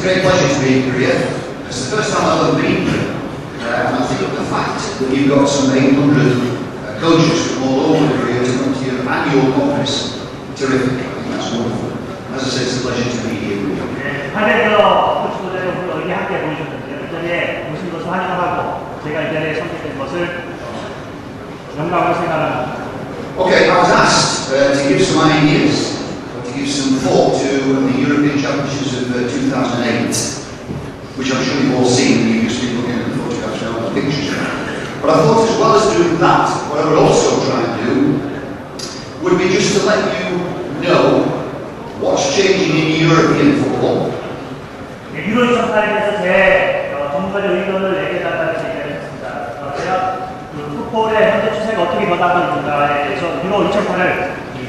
a great pleasure to be in Korea. It's the first time I've ever been here, and I think the fact that you've got some 800 coaches from all over Korea to come to your annual conference, terrific. I think that's wonderful. As I said, it's a pleasure to be here with you. 하늘에서 코치들의 여기 함께 보여주셨는데요. 이 자리에 오신 것을 환영하고 제가 이 자리에 선택된 것을 영광으로 생각합니다. Okay, I was asked to give some ideas, to give some thought to the European Championships of 2008, which I'm sure you've all seen, you've just been looking at the photographs and the pictures. But I thought as well as doing that, what I would also try and do would be just to let you know what's changing in European football. 유로 2008에 대해서 제 전문가적 의견을 내게달라고 얘기했습니다. 제가 풋볼의 현재 추세가 어떻게 변화하고 있는가에 대해서 유로 2008을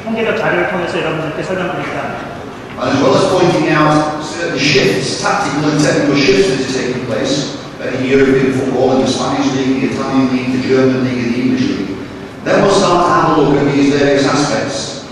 통계적 자료를 통해서 여러분들께 설명드리겠다 합니다. As well as pointing out certain shifts, tactical and technical shifts that are taking place in European football, in the Spanish league, the Italian league, the German league, and the English league. Then we'll start to have a look at these various aspects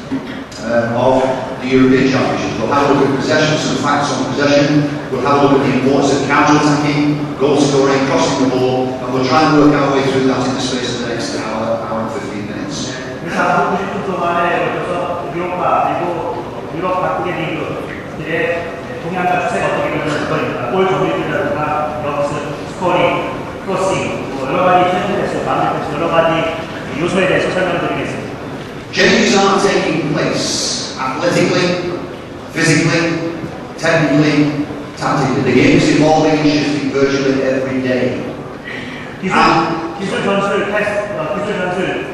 of the European Championships. We'll have a look at possession, some facts on possession. We'll have a look at the importance of counter-attacking, goal scoring, crossing the ball, and we'll try and work our way through that in the space of the next hour and 15 minutes. 그래서 앞으로 90분 동안에 걸쳐서 유로파 그리고 유럽 각국의 리그들의 동향과 추세가 어떻게 되는 거입니다. 골 점유율이라든가 역습, 스코어링, 크로싱, 여러 가지 트렌드에서 만들어서 여러 가지 요소에 대해서 설명을 드리겠습니다. Changes are taking place athletically, physically, technically, tactically. The game is evolving and shifting virtually every day. 기술 전술, 기술 전술,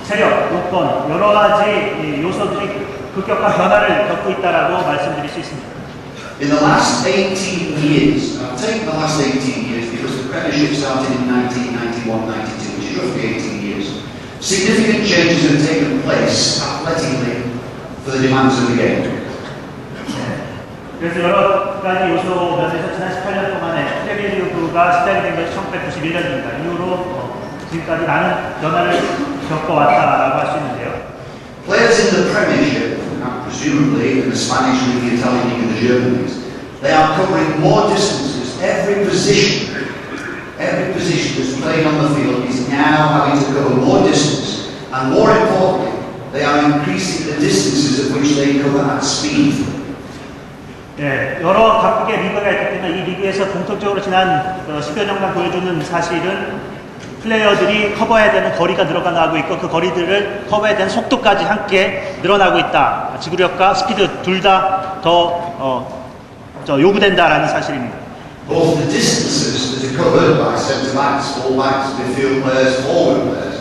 체력, 요건 여러 가지 요소들이 급격한 변화를 겪고 있다라고 말씀드릴 수 있습니다. In the last 18 years, I've taken the last 18 years because the Premiership started in 1991-92, which is roughly 18 years. Significant changes have taken place athletically for the demands of the game. 그래서 여러 가지 요소 면에서 지난 18년 동안에 프리미어리그가 시작이 된 것이 1991년입니다. 이후로 지금까지 많은 변화를 겪어왔다라고 할 수 있는데요. Players in the Premiership, presumably in the Spanish league, the Italian league, and the German leagues, they are covering more distances. Every position that's played on the field is now having to cover more distance, and more importantly, they are increasing the distances at which they cover at speed. 네, 여러 각국의 리그가 있기 때문에 이 리그에서 공통적으로 지난 10여 년간 보여주는 사실은 플레이어들이 커버해야 되는 거리가 늘어나고 있고 그 거리들을 커버해야 되는 속도까지 함께 늘어나고 있다. 지구력과 스피드 둘 다 더 요구된다라는 사실입니다. Both the distances that are covered by centre backs, full backs, midfield players, forward players,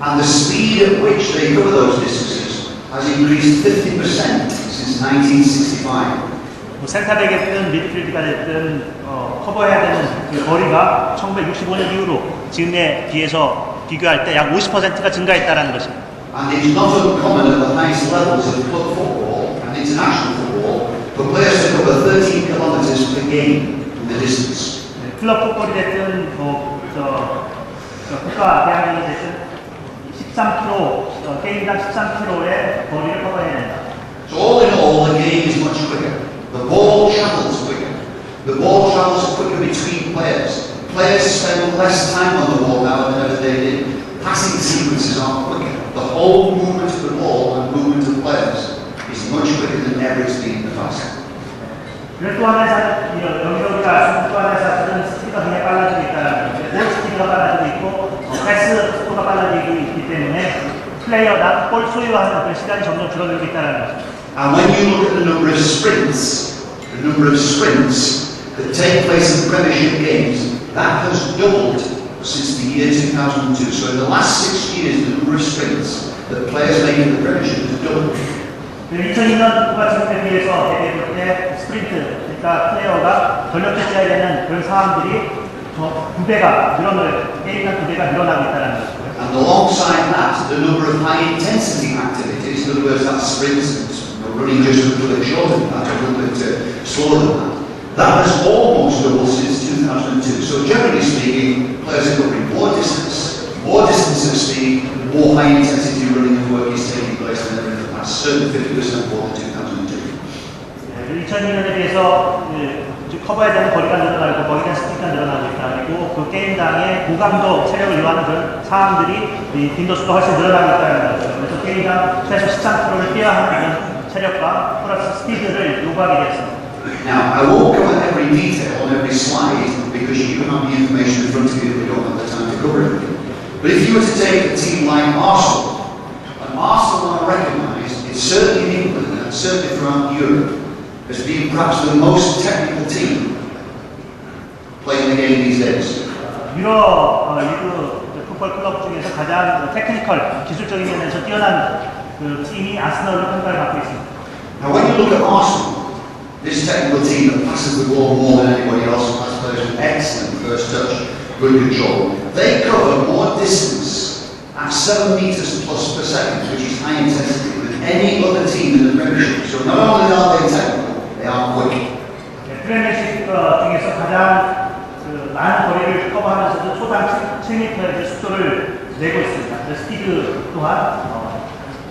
and the speed at which they cover those distances has increased 50% since 1965. 센터백이 됐든 미드필드가 됐든 커버해야 되는 그 거리가 1965년 이후로 지금에 비해서 비교할 때 약 50%가 증가했다라는 것입니다. And it's not uncommon at the highest levels of club football and international football for players to cover 13 kilometres per game in the distance. 클럽 풋볼이 됐든 국가 대학이 됐든 13km 게임당 13km의 거리를 커버해야 된다. So all in all, the game is much quicker. The ball travels quicker. The ball travels quicker between players. Players spend less time on the ball now than ever they did. Passing sequences are quicker. The whole movement of the ball and movement of players is much quicker than ever it's been in the past. 그래서 또 하나의 사실, 여기가 또 하나의 사실은 스피드가 굉장히 빨라지고 있다는 거죠. 볼 스피드가 빨라지고 있고, 패스 속도가 빨라지고 있기 때문에 플레이어나 볼 소유하는 그런 시간이 점점 줄어들고 있다는 거죠. And when you look at the number of sprints that take place in Premiership games, that has doubled since the year 2002. So in the last 6 years, the number of sprints that players make in the Premiership has doubled. 2002년 국가 지금에 비해서 대회볼 때 스프린트, 그러니까 플레이어가 전력을 뛰어야 되는 그런 상황들이 두 배가 게임당 2배가 늘어나고 있다는 것이고요. And alongside that, the number of high intensity activities, in other words, that's sprints, running just a little bit shorter than that, a little bit slower than that, that has almost doubled since 2002. So generally speaking, players are covering more distance at speed, more high intensity running and work is taking place than ever in the past, certainly 50% more than 2002. 2002년에 비해서 커버해야 되는 거리가 늘어나고 거기에 대한 스피드가 늘어나고 있다. 그리고 그 게임당의 고강도 체력을 요하는 그런 상황들이 빈도수가 훨씬 늘어나고 있다는 거죠. 그래서 게임당 최소 13%를 뛰어야 하는 그런 체력과 플러스 스피드를 요구하게 됐습니다. Now, I won't cover every detail on every slide because you have the information in front of you that we don't have the time to cover everything. But if you were to take a team like Arsenal, and Arsenal are recognised, it's certainly in England and certainly throughout Europe, as being perhaps the most technical team playing the game these days. 유럽 리그 풋볼 클럽 중에서 가장 테크니컬, 기술적인 면에서 뛰어난 그 팀이 아스널로 평가를 받고 있습니다. Now, when you look at Arsenal, this technical team that passes the ball more than anybody else, has players with excellent first touch, good control. They cover more distance at 7 metres plus per second, which is high intensity, than any other team in the Premiership. So not only are they technical, they are quick. 프리미어십 중에서 가장 많은 거리를 커버하면서도 초당 7m의 속도를 내고 있습니다. 스피드 또한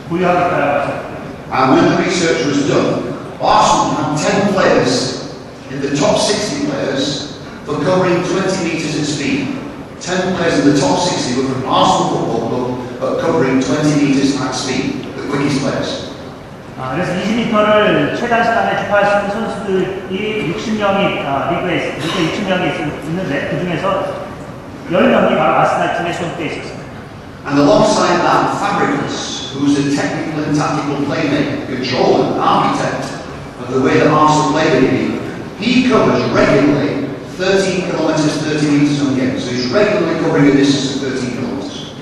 보유하고 있다고 하셨습니다. And when the research was done, Arsenal had 10 players in the top 60 players for covering 20 metres at speed. 10 players in the top 60 were from Arsenal Football Club, but covering 20 metres at speed, the quickest players. 그래서 20m를 최단 시간에 주파할 수 있는 선수들이 60명이 리그에 60명이 있는데 그 중에서 10명이 바로 아스날 팀에 소속되어 있었습니다. And alongside that, Fabregas, who's a technical and tactical playmaker, controller, architect of the way that Arsenal play the game, he covers regularly 13 kilometres, 30 metres on game. So he's regularly covering a distance of 13 kilometres.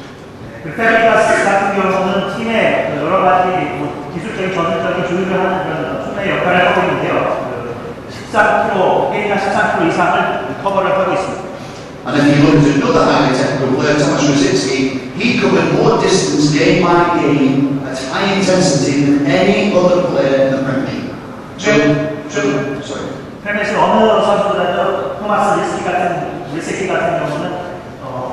페리가스 같은 경우는 팀의 여러 가지 기술적인 전술적인 조율을 하는 그런 순의 역할을 하고 있는데요. 13km, 게임당 13km 이상을 커버를 하고 있습니다. And if you look at another highly technical player, Thomas Rosicky, he covered more distance game by game at high intensity than any other player in the Premiership. Sorry. 프리미어십 어느 선수보다도 토마스 리스키 같은 경우는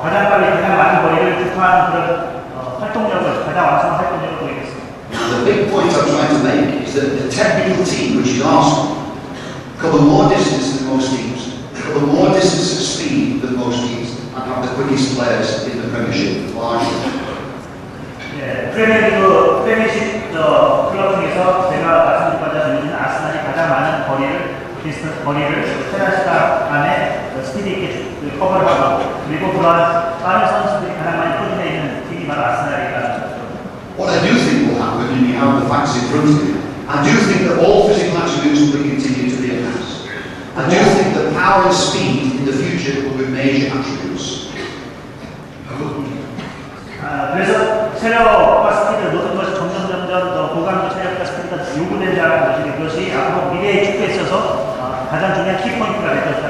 가장 빨리 가장 많은 거리를 주파하는 그런 활동력을 가장 완성한 활동력을 보이겠습니다. The big point I'm trying to make is that the technical team, which is Arsenal, cover more distance than most teams, cover more distance at speed than most teams, and have the quickest players in the Premiership, largely. 프리미어십 클럽 중에서 제가 말씀드린 전에는 아스날이 가장 많은 거리를 최단 시간 안에 스피드 있게 커버를 하고 그리고 그러한 빠른 선수들이 가장 많이 포진되어 있는 팀이 바로 아스날이다. What I do think will happen, and you have the facts in front of you, I do think that all physical attributes will continue to be enhanced. I do think that power and speed in the future will be major attributes. 그래서 체력과 스피드 모든 것이 점점 더 고강도 체력과 스피드가 요구된다는 것이 앞으로 미래의 축구에 있어서 가장 중요한 키포인트가 될 것이다.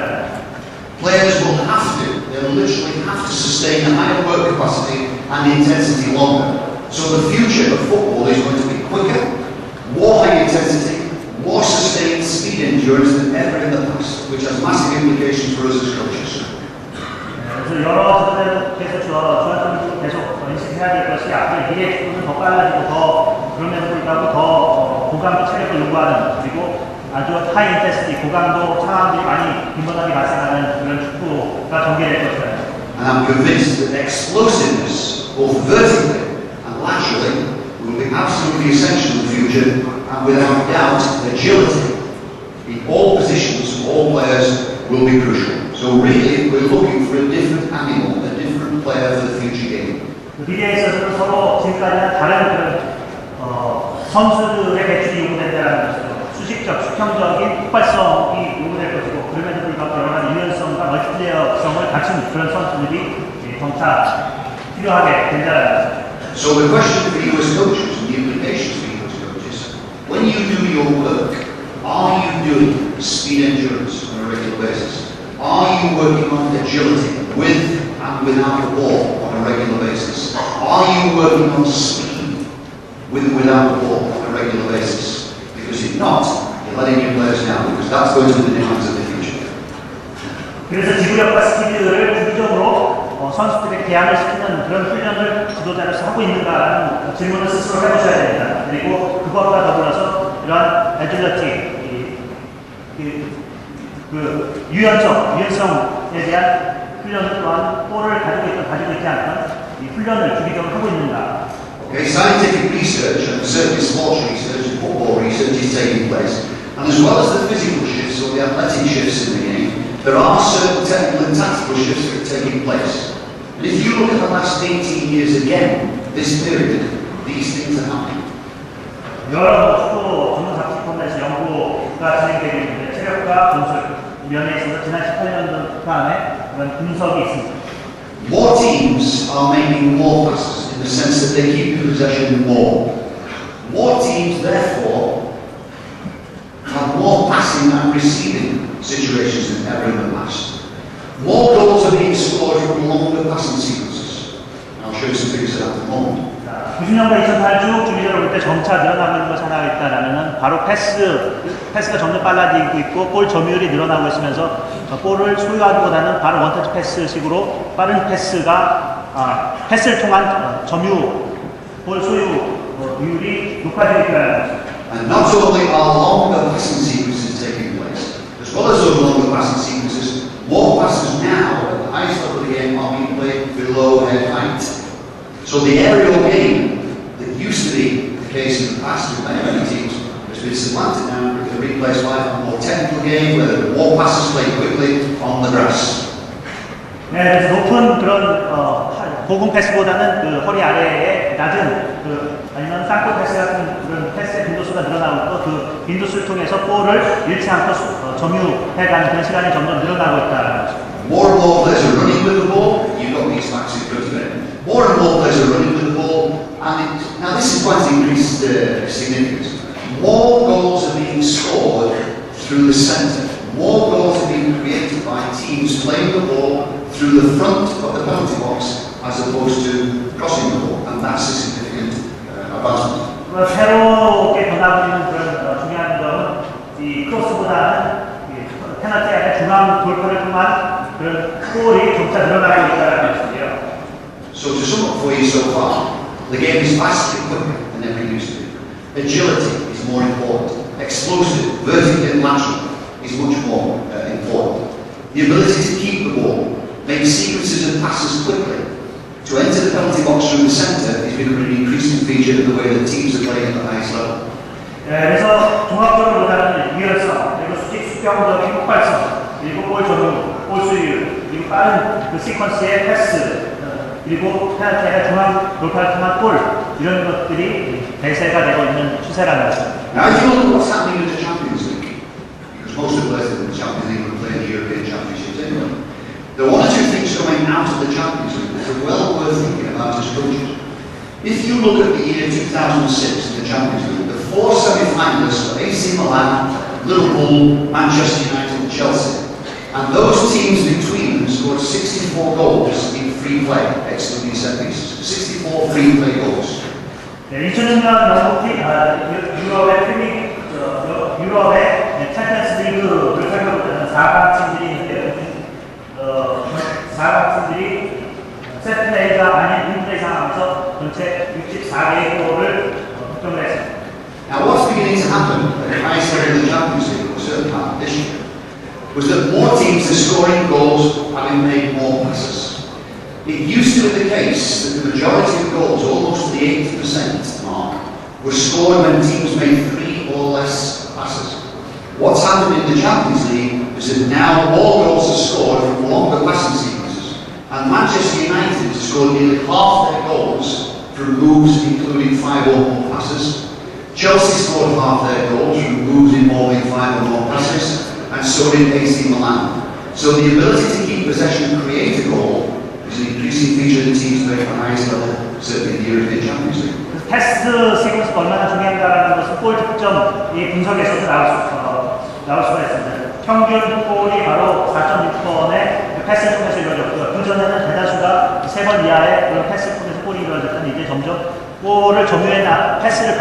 Players will have to, they'll literally have to sustain a higher work capacity and intensity longer. So the future of football is going to be quicker, more high intensity, more sustained speed endurance than ever in the past, which has massive implications for us as coaches. 그래서 여러 선수들께서 저한테는 계속 인식해야 될 것이 앞으로 미래 축구는 더 빨라지고 더 그럼에도 불구하고 더 고강도 체력을 요구하는 그리고 아주 하이 인텐시티 고강도 상황들이 많이 빈번하게 발생하는 그런 축구가 전개될 것이다. And I'm convinced that explosiveness, both vertically and laterally, will be absolutely essential in the future, and without doubt, agility in all positions, all players, will be crucial. So really, we're looking for a different animal, a different player for the future game. 미래에 있어서는 서로 지금까지는 다른 그런 선수들의 배출이 요구된다는 것이죠. 수식적, 수평적인 폭발성이 요구될 것이고 그럼에도 불구하고 여러 가지 유연성과 멀티플레이어성을 갖춘 그런 선수들이 점차 필요하게 된다는 것이죠. So the question for you as coaches and the implications for you as coaches, when you do your work, are you doing speed endurance on a regular basis? Are you working on agility with and without the ball on a regular basis? Are you working on speed with and without the ball on a regular basis? Because if not, you're letting your players down because that's going to be the demands of the future. 그래서 지구력과 스피드를 주기적으로 선수들에게 대항을 시키는 그런 훈련을 지도자로서 하고 있는가라는 질문을 스스로 해보셔야 됩니다. 그리고 그것과 더불어서 이러한 애질러티, 그 유연성에 대한 훈련을 또한 볼을 가지고 있지 않던 이 훈련을 주기적으로 하고 있는가. Okay, scientific research and certainly sports research and football research is taking place. And as well as the physical shifts or the athletic shifts in the game, there are certain technical and tactical shifts that are taking place. And if you look at the last 18 years again, this period, these things are happening. 여러 축구 전문 잡지 포맷에서 연구가 진행되고 있는데 체력과 분석 면에 있어서 지난 18년 동안에 그런 분석이 있습니다. More teams are making more passes in the sense that they keep possession more. More teams, therefore, have more passing and receiving situations than ever in the past. More goals are being scored from longer passing sequences. I'll show you some figures of that in a moment. 90년대 2008 쭉 주기적으로 볼 때 점차 늘어나고 있는 것이 하나가 있다라면은 바로 패스가 점점 빨라지고 있고 볼 점유율이 늘어나고 있으면서 볼을 소유하기보다는 바로 원터치 패스식으로 빠른 패스를 통한 볼 소유율이 높아지고 있다는 것입니다. And not only are longer passing sequences taking place, as well as those longer passing sequences, more passes now at the highest level of the game are being played below head height. So the aerial game that used to be the case in the past with many teams has been supplanted now with a replaced by a more technical game where there are more passes played quickly on the grass. 네, 그래서 높은 그런 고공 패스보다는 그 허리 아래에 낮은 아니면 쌍골 패스 같은 그런 패스의 빈도수가 늘어나고 있고 그 빈도수를 통해서 볼을 잃지 않고 점유해가는 그런 시간이 점점 늘어나고 있다는 것입니다. More and more players are running with the ball. You've got these facts in front of it. More and more players are running with the ball, and now this is quite increased significance. More goals are being scored through the centre. More goals are being created by teams playing the ball through the front of the penalty box as opposed to crossing the ball, and that's a significant advancement. 새롭게 변하고 있는 그런 중요한 점은 이 크로스보다는 페널티 안에 중앙 돌파를 통한 그런 골이 점차 늘어나고 있다는 것이에요. So to sum up for you so far, the game is faster and quicker than ever it used to be. Agility is more important. Explosive, vertical and lateral is much more important. The ability to keep the ball, make sequences of passes quickly, to enter the penalty box from the centre is becoming an increasing feature of the way that teams are playing at the highest level. 그래서 종합적으로 보다는 유연성, 그리고 수평적인 폭발성, 그리고 볼 점유, 볼 수율, 그리고 빠른 그 시퀀스의 패스, 그리고 페널티의 중앙 돌파를 통한 골, 이런 것들이 대세가 되고 있는 추세라는 것입니다. Now, if you look at what's happening in the Champions League, because most of the players in the Champions League will play in the European Championships anyway, there are one or two things coming out of the Champions League that are well worth thinking about as coaches. If you look at the year 2006 in the Champions League, the four semi-finalists were AC Milan, Liverpool, Manchester United and Chelsea. And those teams between them scored 64 goals in free play, excluding set pieces. 64 free play goals. 네, 2006년 영국팀 유럽의 챔피언스 리그를 살펴보면 4강 팀들이 있는데요. 4강 팀들이 세트플레이가 아닌 윈플레이 상황에서 전체 64개의 골을 득점을 했습니다. Now what's beginning to happen at the highest level of the Champions League, or certainly happened this year, was that more teams are scoring goals having made more passes. It used to be the case that the majority of goals, almost the 80% mark, were scored when teams made 3 or less passes. What's happened in the Champions League is that now more goals are scored from longer passing sequences, and Manchester United has scored nearly half their goals from moves including 5 or more passes. Chelsea scored half their goals from moves involving 5 or more passes, and so did AC Milan. So the ability to keep possession and create a goal is an increasing feature of the teams playing at the highest level, certainly in the European Champions League. 패스 시퀀스가 얼마나 중요한가라는 것은 골 득점 이 분석에서도 나올 수가 있습니다. 평균 골이 바로 4.6번의 패스를 통해서 이루어졌고요. 그전에는 대다수가 3번 이하의 그런 패스를 통해서 골이 이루어졌더니 이제 점점 골을 빠른 패스를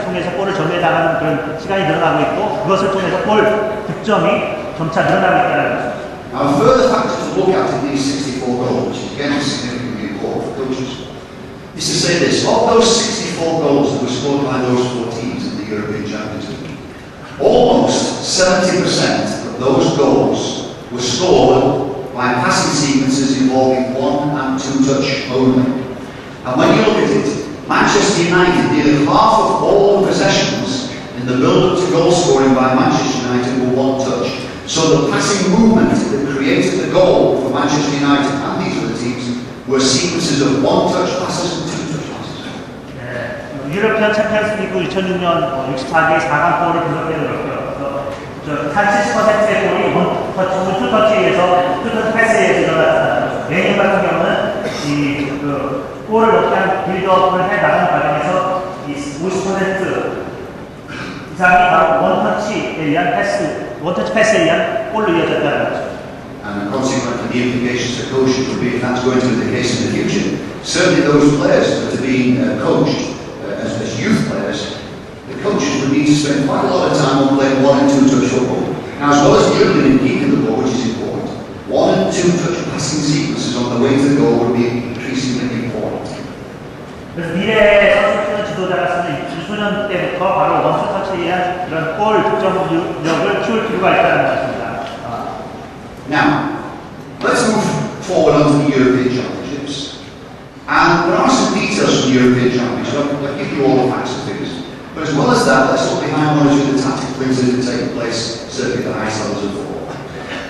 통해서 골을 점유해 나가는 그런 시간이 늘어나고 있고 그것을 통해서 골 득점이 점차 늘어나고 있다는 것입니다. Now, a further factor to look at in these 64 goals, which again is significantly important for coaches, is to say this: of those 64 goals that were scored by those 4 teams in the European Champions League, almost 70% of those goals were scored by passing sequences involving 1 and 2 touch only. And when you look at it, Manchester United, nearly half of all the possessions in the build-up to goal scoring by Manchester United were 1 touch. So the passing movement that created the goal for Manchester United and these other teams were sequences of 1 touch passes and 2 touch passes. 유럽편 챔피언스리그 2006년 64개의 4강골을 분석해 놓았고요. 40%의 골이 원터치, 투터치에서 투터치 패스에 일어났습니다. 내년 같은 경우는 골을 넣기 위한 빌드업을 해 나가는 과정에서 50% 이상이 바로 원터치에 의한 원터치 패스에 의한 골로 이어졌다는 거죠. And consequently, the implications for coaching would be if that's going to be the case in the future. Certainly, those players that are being coached as youth players, the coaches would need to spend quite a lot of time on playing 1 and 2 touch football. Now, as well as dribbling and keeping the ball, which is important, 1 and 2 touch passing sequences on the way to the goal would be increasingly important. 그래서 미래의 선수 지도자가 쓰는 유소년 때부터 바로 원투 터치에 의한 그런 골 득점력을 키울 필요가 있다는 것입니다. Now, let's move forward onto the European Championships. And there are some details from the European Championships. I'll give you all the facts and figures. But as well as that, let's look behind one or two of the tactical things that are taking place, certainly at the highest levels of football.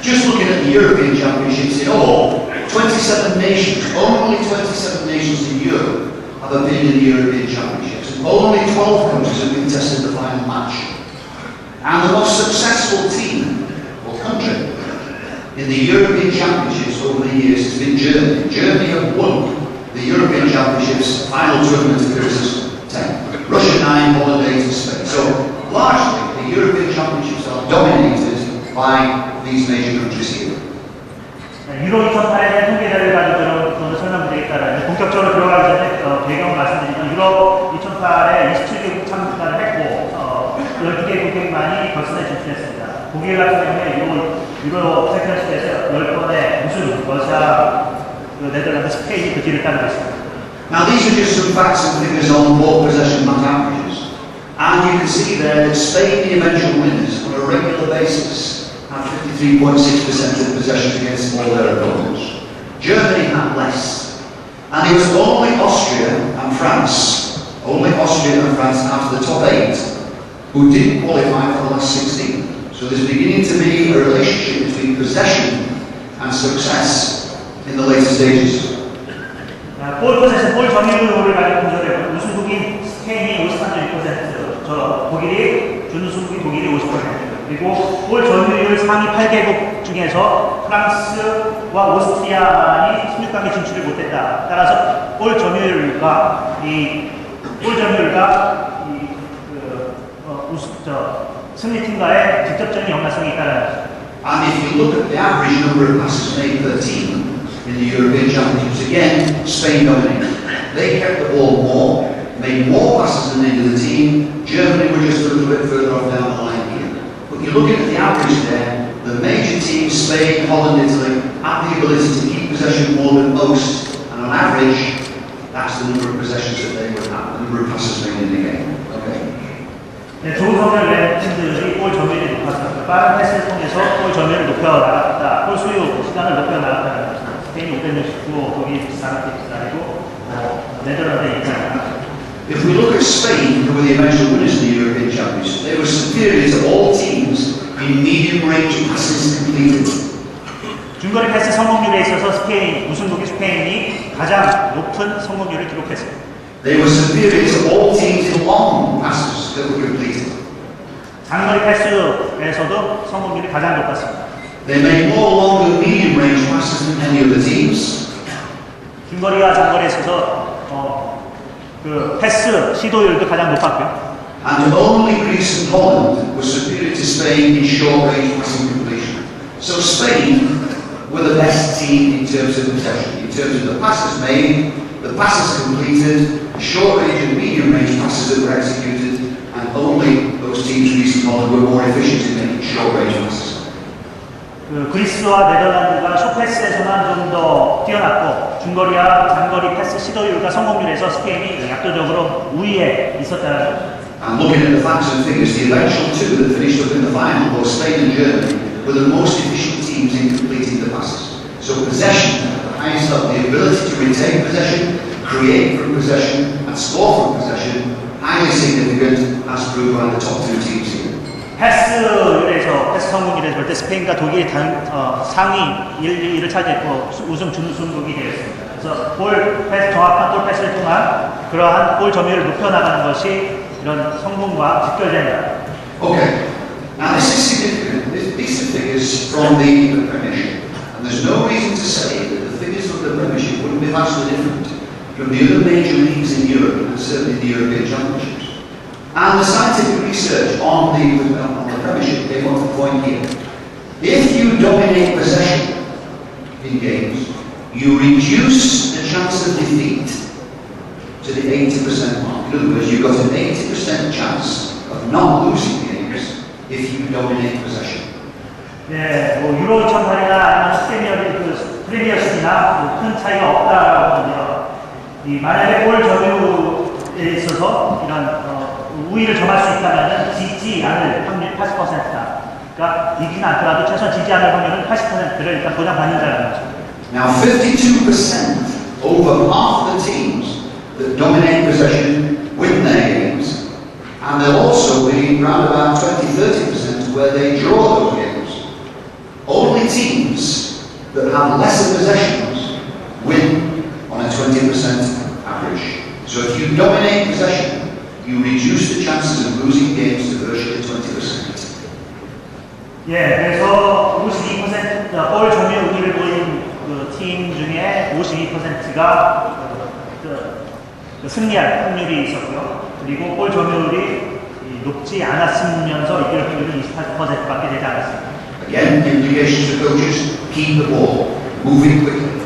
Just looking at the European Championships in all, 27 nations, only 27 nations in Europe have appeared in the European Championships. And only 12 countries have been tested the final match. And the most successful team, or country, in the European Championships over the years has been Germany. Germany have won the European Championships final tournament appearances 10. Russia 9, Holland 8 and Spain. So largely the European Championships are dominated by these major countries here. 유로 2008의 통계자를 가지고 좀 설명드리겠다는 본격적으로 들어가기 전에 배경을 말씀드리면 유럽 2008에 27개국 참가를 했고 12개국만이 결선에 진출했습니다. 독일 같은 경우에 유로 챔피언십에서 10번의 우승, 러시아, 네덜란드, 스페인이 그 뒤를 따르고 있습니다. Now these are just some facts and figures on ball possession match averages. And you can see there that Spain, the eventual winners, on a regular basis, had 53.6% of possession against all their opponents. Germany had less. And it was only Austria and France after the top 8 who didn't qualify for the last 16. So there's beginning to be a relationship between possession and success in the later stages. 볼 포세션, 볼 점유율을 가지고 분석해보면 우승국인 스페인이 53.6%, 독일이 준우승국인 독일이 50%, 그리고 볼 점유율 상위 8개국 중에서 프랑스와 오스트리아만이 16강에 진출을 못했다. 따라서 볼 점유율과 승리팀과의 직접적인 연관성이 있다는 거죠. And if you look at the average number of passes made per team in the European Championships, again, Spain dominated. They kept the ball more, made more passes than any other team. Germany were just a little bit further off down the line here. But you're looking at the average there, the major teams, Spain, Holland, Italy, have the ability to keep possession more than most. And on average, that's the number of possessions that they would have, the number of passes made in the game. Okay. 네, 좋은 성적을 낸 팀들이 골 점유율이 높았습니다. 빠른 패스를 통해서 골 점유율을 높여나갔다. 골 수요 시간을 높여나갔다는 것입니다. 스페인 569, 독일 494이고 네덜란드 200. If we look at Spain, who were the eventual winners in the European Championship, they were superior to all teams in medium-range passes completed. 중거리 패스 성공률에 있어서 우승국인 스페인이 가장 높은 성공률을 기록했습니다. They were superior to all teams in long passes that were completed. 장거리 패스에서도 성공률이 가장 높았습니다. They made more long and medium range passes than any other teams. 중거리와 장거리에 있어서 패스 시도율도 가장 높았고요. And only Greece and Holland were superior to Spain in short range passing completion. So Spain were the best team in terms of possession, in terms of the passes made, the passes completed, short range and medium range passes that were executed, and only those teams, Greece and Holland, were more efficient in making short range passes. 그리스와 네덜란드가 숏패스에서만 좀 더 뛰어났고 중거리와 장거리 패스 시도율과 성공률에서 스페인이 압도적으로 우위에 있었다는 거죠. And looking at the facts and figures, the eventual two that finished up in the final, both Spain and Germany, were the most efficient teams in completing the passes. So possession at the highest level, the ability to retain possession, create from possession, and score from possession, highly significant as proved by the top two teams here. 패스율에서 패스 성공률에서 볼 때 스페인과 독일이 상위 1, 2위를 차지했고 우승 준우승국이 되었습니다. 그래서 정확한 볼 패스를 통한 그러한 골 점유율을 높여나가는 것이 이런 성공과 직결된다. Okay, now this is significant. These are figures from the Premiership, and there's no reason to say that the figures from the Premiership wouldn't be vastly different from the other major leagues in Europe, and certainly the European Championships. And the scientific research on the Premiership came up with a point here. If you dominate possession in games, you reduce the chance of defeat to the 80% mark. In other words, you've got an 80% chance of not losing games if you dominate possession. 네, 뭐 유로 2008이나 아니면 프리미어십이나 큰 차이가 없다라고 하는데요. 만약에 골 점유에 있어서 이런 우위를 점할 수 있다면 지지 않을 확률 80%다. 그러니까 이기진 않더라도 최소한 지지 않을 확률은 80%를 일단 보장받는다는 거죠. Now 52% over half the teams that dominate possession win their games, and there'll also be around about 20-30% where they draw those games. Only teams that have lesser possessions win on a 20% average. So if you dominate possession, you reduce the chances of losing games to virtually 20%. 예, 그래서 52% 볼 점유 우위를 보인 팀 중에 52%가 승리할 확률이 있었고요. 그리고 볼 점유율이 높지 않았으면서 이길 확률은 28%밖에 되지 않았습니다. Again, implications for coaches: keep the ball moving quickly.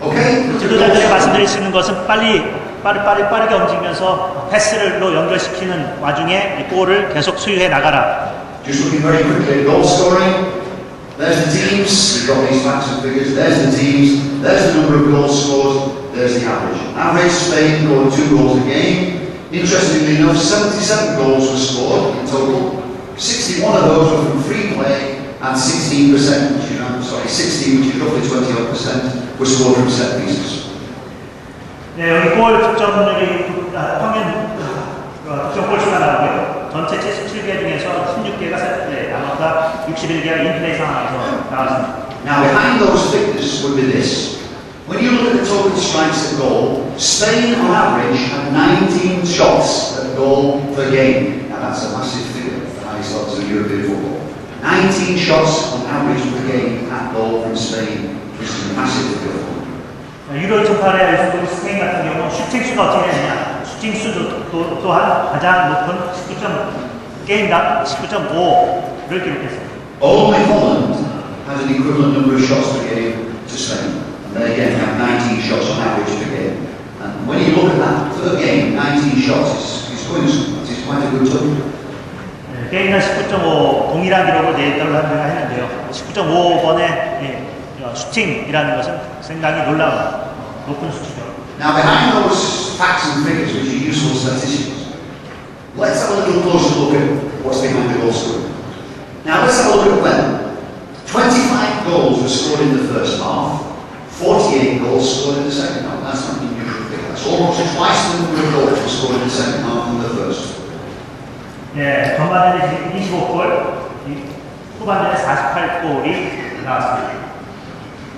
Okay. 지도자들이 말씀드릴 수 있는 것은 빠르게 움직이면서 패스로 연결시키는 와중에 골을 계속 수유해 나가라. Just looking very quickly at goal scoring. There's the teams. We've got these facts and figures. There's the teams. There's the number of goals scored. There's the average. Average Spain scored 2 goals a game. Interestingly enough, 77 goals were scored in total. 61 of those were from free play, and 16%, which is roughly 20% were scored from set pieces. 네, 여기 골 득점률이 평균 득점 골수가 나오고요. 전체 77개 중에서 16개가 세트플레이, 나머지가 61개가 인플레이 상황에서 나왔습니다. Now behind those figures would be this. When you look at the total strikes at goal, Spain on average had 19 shots at goal per game. Now that's a massive figure, the highest levels of European football. 19 shots on average per game at goal from Spain, which is a massive figure. 유로 2008의 우승국 스페인 같은 경우 슈팅 수가 어떻게 되느냐? 슈팅 수 또한 가장 높은 게임당 19.5를 기록했습니다. Only Holland has an equivalent number of shots per game to Spain. And they again have 19 shots on average per game. And when you look at that per game, 19 shots is quite a good total. 게임당 19.5 동일한 기록을 했는데요. 19.5번의 슈팅이라는 것은 상당히 놀라운 높은 수치죠. Now behind those facts and figures, which are useful statistics, let's have a little closer look at what's behind the goal scoring. Now let's have a look at when. 25 goals were scored in the first half, 48 goals scored in the second half. That's not an unusual figure. That's almost twice the number of goals were scored in the second half than the first. 네, 전반전에 25골, 후반전에 48골이 나왔습니다.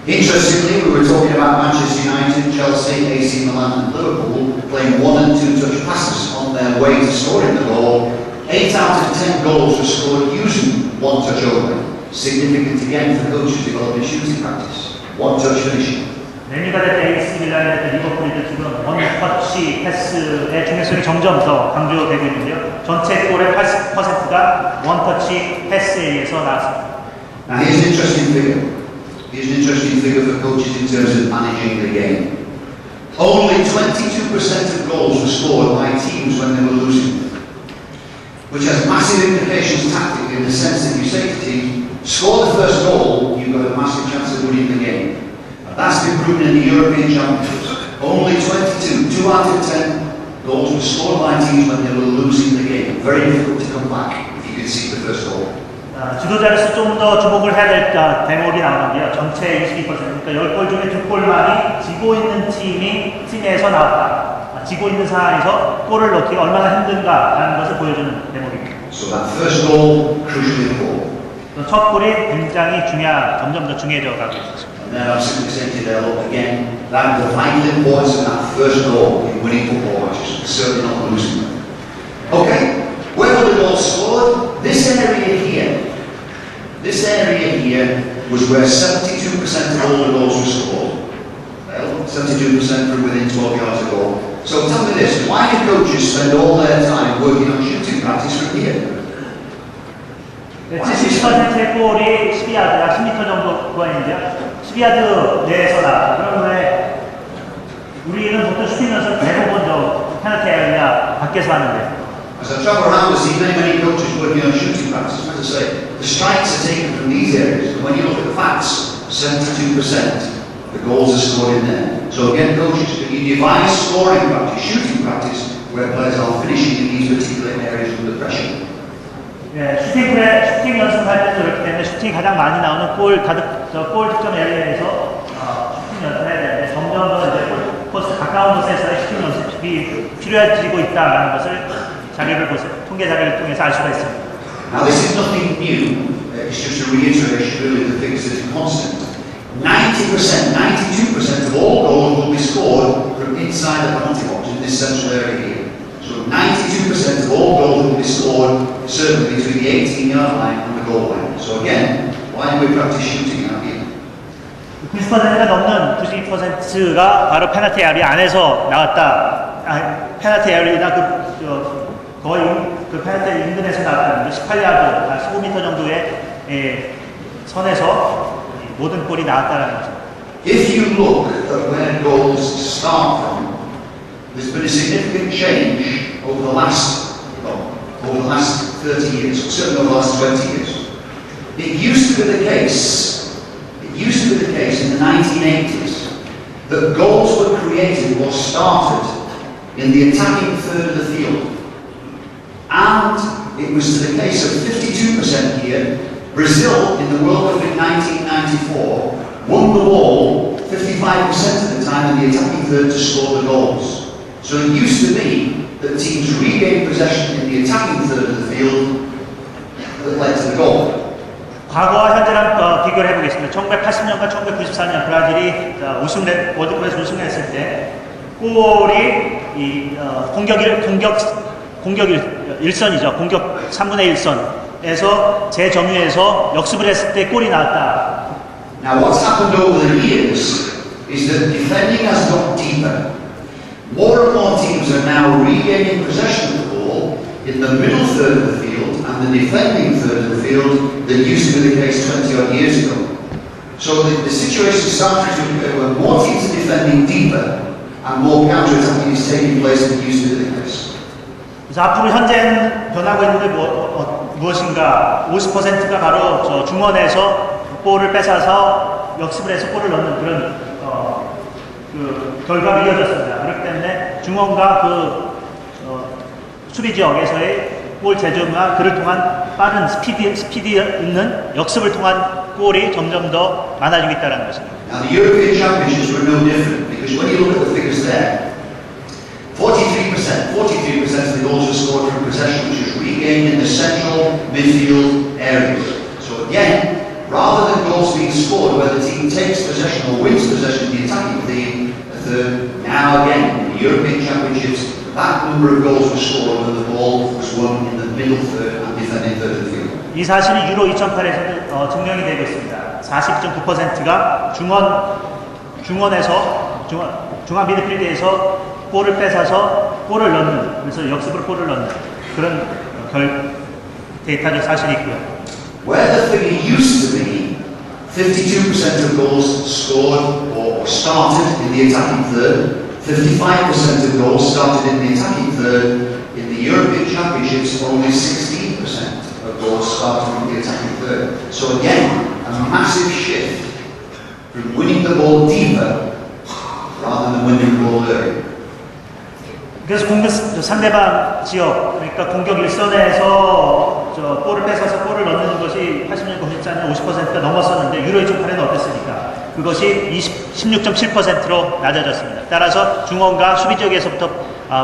Interestingly, we were talking about Manchester United, Chelsea, AC Milan and Liverpool playing 1- and 2-touch passes on their way to scoring the goal. 8 out of 10 goals were scored using one-touch only. Significant again for coaches developing shooting practice. One-touch finishing. 맨유가 될 때, AC 밀란이 될 때, 리버풀이 지금 원터치 패스의 중요성이 점점 더 강조되고 있는데요. 전체 골의 80%가 원터치 패스에 의해서 나왔습니다. Now here's an interesting figure. Here's an interesting figure for coaches in terms of managing the game. Only 22% of goals were scored by teams when they were losing, which has massive implications tactically in the sense that you say to teams, score the first goal, you've got a massive chance of winning the game. That's been proven in the European Championships. Only 2 out of 10 goals were scored by teams when they were losing the game. Very difficult to come back if you concede the first goal. 지도자로서 좀 더 주목을 해야 될 대목이 나오는데요. 전체 22%, 그러니까 10골 중에 2골만이 지고 있는 팀이 팀에서 나왔다. 지고 있는 상황에서 골을 넣기가 얼마나 힘든가라는 것을 보여주는 대목입니다. So that first goal, crucially important. 첫 골이 굉장히 점점 더 중요해져 가고 있습니다. And then I've simply said to you, look, again, that the vital importance of that first goal in winning football matches, certainly not losing them. Okay, where were the goals scored? This area here was where 72% of all the goals were scored. Well, 72% from within 12 yards of goal. So tell me this, why do coaches spend all their time working on shooting practice from here? 70%의 골이 12야드, 약 10m 정도 구간인데요. 12야드 내에서 나왔다. 그런데 우리는 보통 슈팅 연습을 대부분 페널티 에리아 밖에서 하는데. As I travel around, I see many coaches working on shooting practice. As I say, the strikes are taken from these areas, and when you look at the facts, 72% of the goals are scored in there. So again, coaches, can you devise scoring practice, shooting practice, where players are finishing in these particular areas under pressure? 예, 슈팅 연습할 때도 그렇기 때문에 슈팅이 가장 많이 나오는 골 득점 에리어에서 슈팅 연습을 해야 되는데 점점 더 이제 골 포스트 가까운 곳에서의 슈팅 연습이 필요해지고 있다는 것을 통계 자료를 통해서 알 수가 있습니다. Now this is nothing new, it's just a reiteration really of the figures that are constant. 90%, 92% of all goals will be scored from inside the penalty box in this central area here. So 92% of all goals will be scored certainly between the 18-yard line and the goal line. So again, why do we practice shooting out here? 90%가 넘는 92%가 바로 페널티 에리아 안에서 나왔다. 페널티 에리아나 거의 그 페널티 인근에서 나왔다는 18야드, 15m 정도의 선에서 모든 골이 나왔다는 거죠. If you look at where goals start from, there's been a significant change over the last 30 years, certainly over the last 20 years. It used to be the case in the 1980s that goals were created or started in the attacking third of the field. And it was to the case of 52% here. Brazil, in the World Cup in 1994, won the ball 55% of the time in the attacking third to score the goals. So it used to be that teams regained possession in the attacking third of the field that led to the goal. 과거와 현재랑 비교를 해보겠습니다. 1980년과 1994년 브라질이 월드컵에서 우승했을 때 골이 공격 일선이죠. 공격 3분의 1선에서 제 점유에서 역습을 했을 때 골이 나왔다. Now what's happened over the years is that defending has got deeper. More and more teams are now regaining possession of the ball in the middle third of the field and the defending third of the field that used to be the case 20 odd years ago. So the situation started to occur where more teams are defending deeper and more counter-attacking is taking place than used to be the case. 그래서 앞으로 현재는 변하고 있는 게 무엇인가? 50%가 바로 저 중원에서 볼을 뺏어서 역습을 해서 골을 넣는 그런 그 결과가 이어졌습니다. 그렇기 때문에 중원과 수비 지역에서의 골 제조나 그를 통한 빠른 스피드 있는 역습을 통한 골이 점점 더 많아지고 있다는 것입니다. Now the European Championships were no different because when you look at the figures there, 43% of the goals were scored from possession, which was regained in the central midfield areas. So again, rather than goals being scored where the team takes possession or wins possession in the attacking third, now again in the European Championships, that number of goals was scored when the ball was won in the middle third and defending third of the field. 이 사실이 유로 2008에서도 증명이 되고 있습니다. 40.9%가 중앙 미드필드에서 골을 뺏어서 골을 넣는, 그래서 역습으로 골을 넣는 그런 데이터적 사실이 있고요. Where the figure used to be 52% of goals scored or started in the attacking third, 55% of goals started in the attacking third. In the European Championships, only 16% of goals started from the attacking third. So again, a massive shift from winning the ball deeper rather than winning the ball early. 그래서 상대방 지역, 그러니까 공격 일선에서 볼을 뺏어서 골을 넣는 것이 80년 90년대 50%가 넘었었는데 유로 2008에는 어땠습니까? 그것이 16.7%로 낮아졌습니다. 따라서 중원과 수비 지역에서부터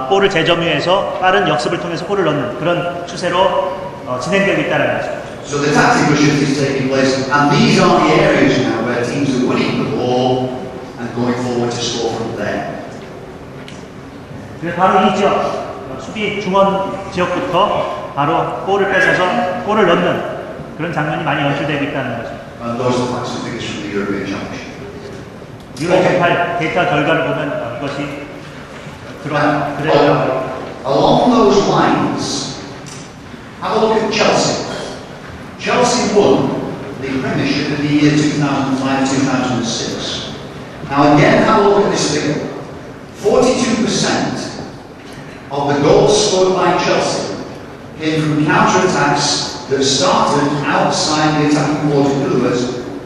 볼을 재점유해서 빠른 역습을 통해서 골을 넣는 그런 추세로 진행되고 있다는 거죠. So the tactical shift is taking place, and these are the areas now where teams are winning the ball and going forward to score from there. 그래서 바로 이 지역, 수비 중원 지역부터 바로 볼을 뺏어서 골을 넣는 그런 장면이 많이 연출되고 있다는 거죠. And those are the facts and figures from the European Championship. 유로 2008 데이터 결과를 보면 이것이 그래요. Along those lines, have a look at Chelsea. Chelsea won the Premiership in the year 2005-2006. Now again, have a look at this figure. 42% of the goals scored by Chelsea came from counter-attacks that started outside the attacking quarter. In other words,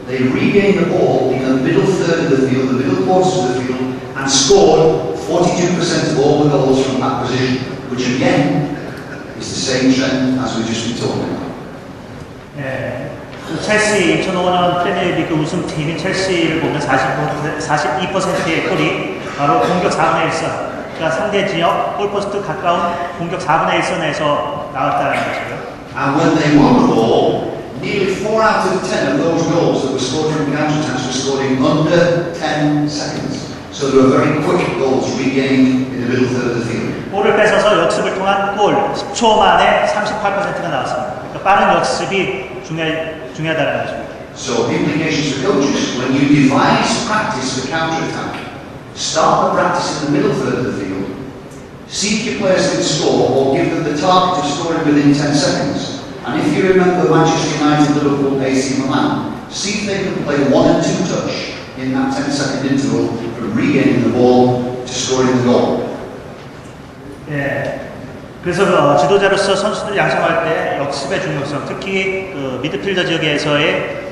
they regained the ball in the middle third of the field, the middle quarters of the field, and scored 42% of all the goals from that position, which again is the same trend as we've just been talking about. 예, 그 첼시 2005년 프리미어리그 우승팀인 첼시를 보면 42%의 골이 바로 공격 4분의 1선, 그러니까 상대 지역 골포스트 가까운 공격 4분의 1선에서 나왔다는 것이고요. And when they won the ball, nearly 4 out of 10 of those goals that were scored from counter-attacks were scored in under 10 seconds. So they were very quick goals regained in the middle third of the field. 볼을 뺏어서 역습을 통한 골 10초 만에 38%가 나왔습니다. 그러니까 빠른 역습이 중요하다는 것입니다. So the implications for coaches, when you devise practice for counter-attack, start the practice in the middle third of the field, see if your players can score or give them the target of scoring within 10 seconds. And if you remember Manchester United, Liverpool, AC Milan, see if they can play 1 and 2 touch in that 10-second interval from regaining the ball to scoring the goal. 예. 그래서 지도자로서 선수들 양성할 때 역습의 중요성, 특히 그 미드필더 지역에서의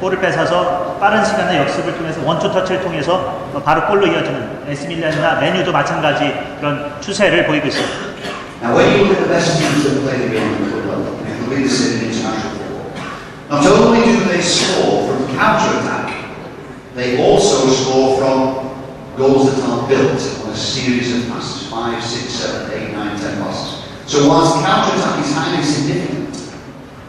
볼을 뺏어서 빠른 시간의 역습을 통해서 원투 터치를 통해서 바로 골로 이어지는 에스밀란이나 메뉴도 마찬가지 그런 추세를 보이고 있습니다. Now, when you look at the best teams that play the game in football, you can read this in international football. Not only do they score from counter-attack, they also score from goals that are built on a series of passes, 5, 6, 7, 8, 9, 10 passes. So whilst counter-attack is highly significant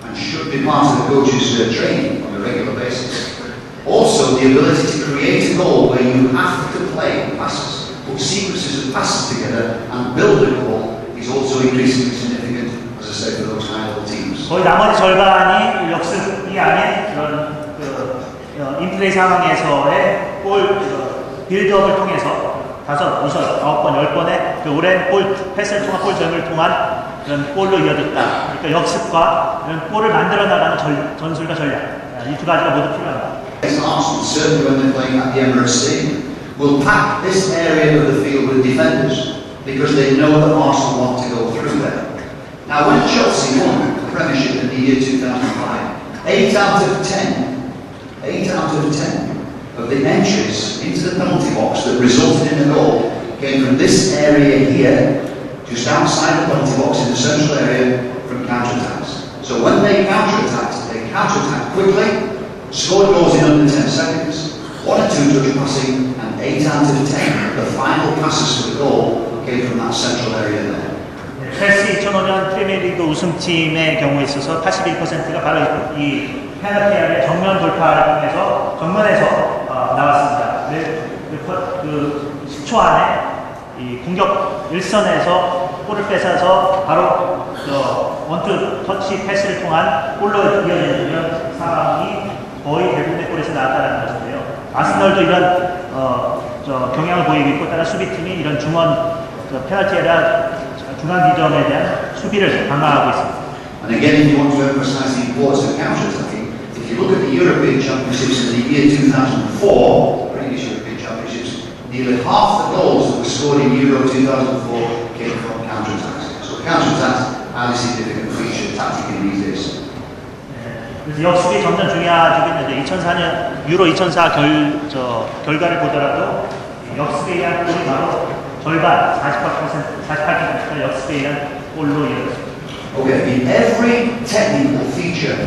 and should be part of the coach's training on a regular basis, also the ability to create a goal where you have to play passes, put sequences of passes together and build a goal is also increasingly significant, as I say, for those high-level teams. 거의 나머지 절반이 역습이 아닌 그런 인플레이 상황에서의 골 빌드업을 통해서 5, 6, 9번, 10번의 그 오랜 골 패스를 통한 골 전을 통한 그런 골로 이어졌다. 그러니까 역습과 이런 골을 만들어 나가는 전술과 전략 이 두 가지가 모두 필요합니다. Arsenal, certainly when they're playing at the Emirates Stadium, will pack this area of the field with defenders because they know that Arsenal want to go through there. Now, when Chelsea won the Premiership in the year 2005, 8 out of 10 of the entries into the penalty box that resulted in a goal came from this area here, just outside the penalty box in the central area from counter-attacks. So when they counter-attacked quickly, scored goals in under 10 seconds, 1 and 2 touch passing, and 8 out of 10 of the final passes for the goal came from that central area there. 첼시 2005년 프리미어리그 우승팀의 경우에 있어서 81%가 바로 이 페널티의 정면 돌파를 통해서 정면에서 나왔습니다. 그 10초 안에 이 공격 일선에서 볼을 뺏어서 바로 원투 터치 패스를 통한 골로 이어지는 이런 상황이 거의 대부분의 골에서 나왔다는 것인데요. 아스널도 이런 경향을 보이고 있고 따라 수비팀이 이런 중원 페널티 에리아 중앙 지점에 대한 수비를 강화하고 있습니다. And again, if you want to emphasize the importance of counter-attacking, if you look at the European Championships in the year 2004, previous European Championships, nearly half the goals that were scored in Euro 2004 came from counter-attacks. So counter-attacks are a significant feature tactically these days. 그래서 역습이 점점 중요해지고 있는데 2004년 유로 2004 결과를 보더라도 역습에 의한 골이 바로 절반 48%가 역습에 의한 골로 이어졌습니다. Okay, in every technical feature,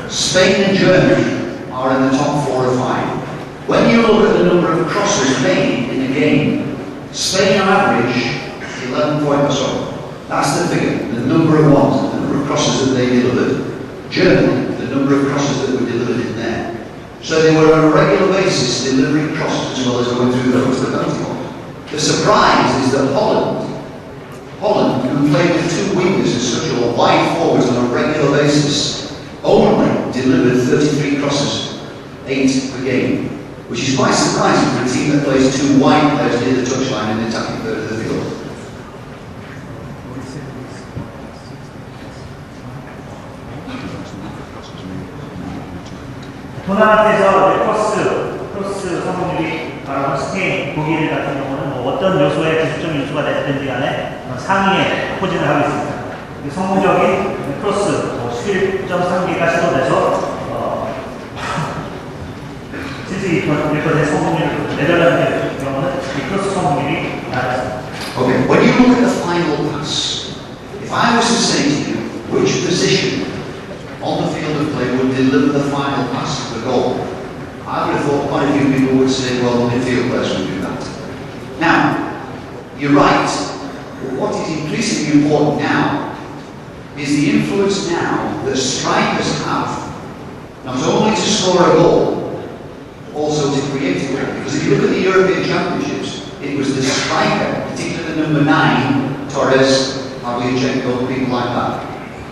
Spain and Germany are in the top 4 or 5. When you look at the number of crosses made in a game, Spain on average, 11 point or so. That's the figure, the number of ones, the number of crosses that they delivered. Germany, the number of crosses that were delivered in there. So they were on a regular basis delivering crosses as well as going through the penalty box. The surprise is that Holland, who played with 2 wingers and such a wide forwards on a regular basis, only delivered 33 crosses, 8 per game, which is quite surprising for a team that plays 2 wide players near the touchline in the attacking third of the field. 토너먼트에서 크로스 성공률이 바로 스페인, 독일 같은 경우는 뭐 어떤 요소에 기술적인 요소가 됐든지 간에 상위에 포진을 하고 있습니다. 성공적인 크로스 11.3개가 시도돼서 72% 성공률, 네덜란드 경우는 크로스 성공률이 낮았습니다. Okay, when you look at the final pass, if I was to say to you which position on the field of play would deliver the final pass to the goal, I would have thought quite a few people would say, well, the midfield players would do that. Now, you're right, but what is increasingly important now is the influence now that strikers have, not only to score a goal, also to create a goal. Because if you look at the European Championships, it was the striker, particularly the number 9, Torres, Pavlyuchenko, people like that,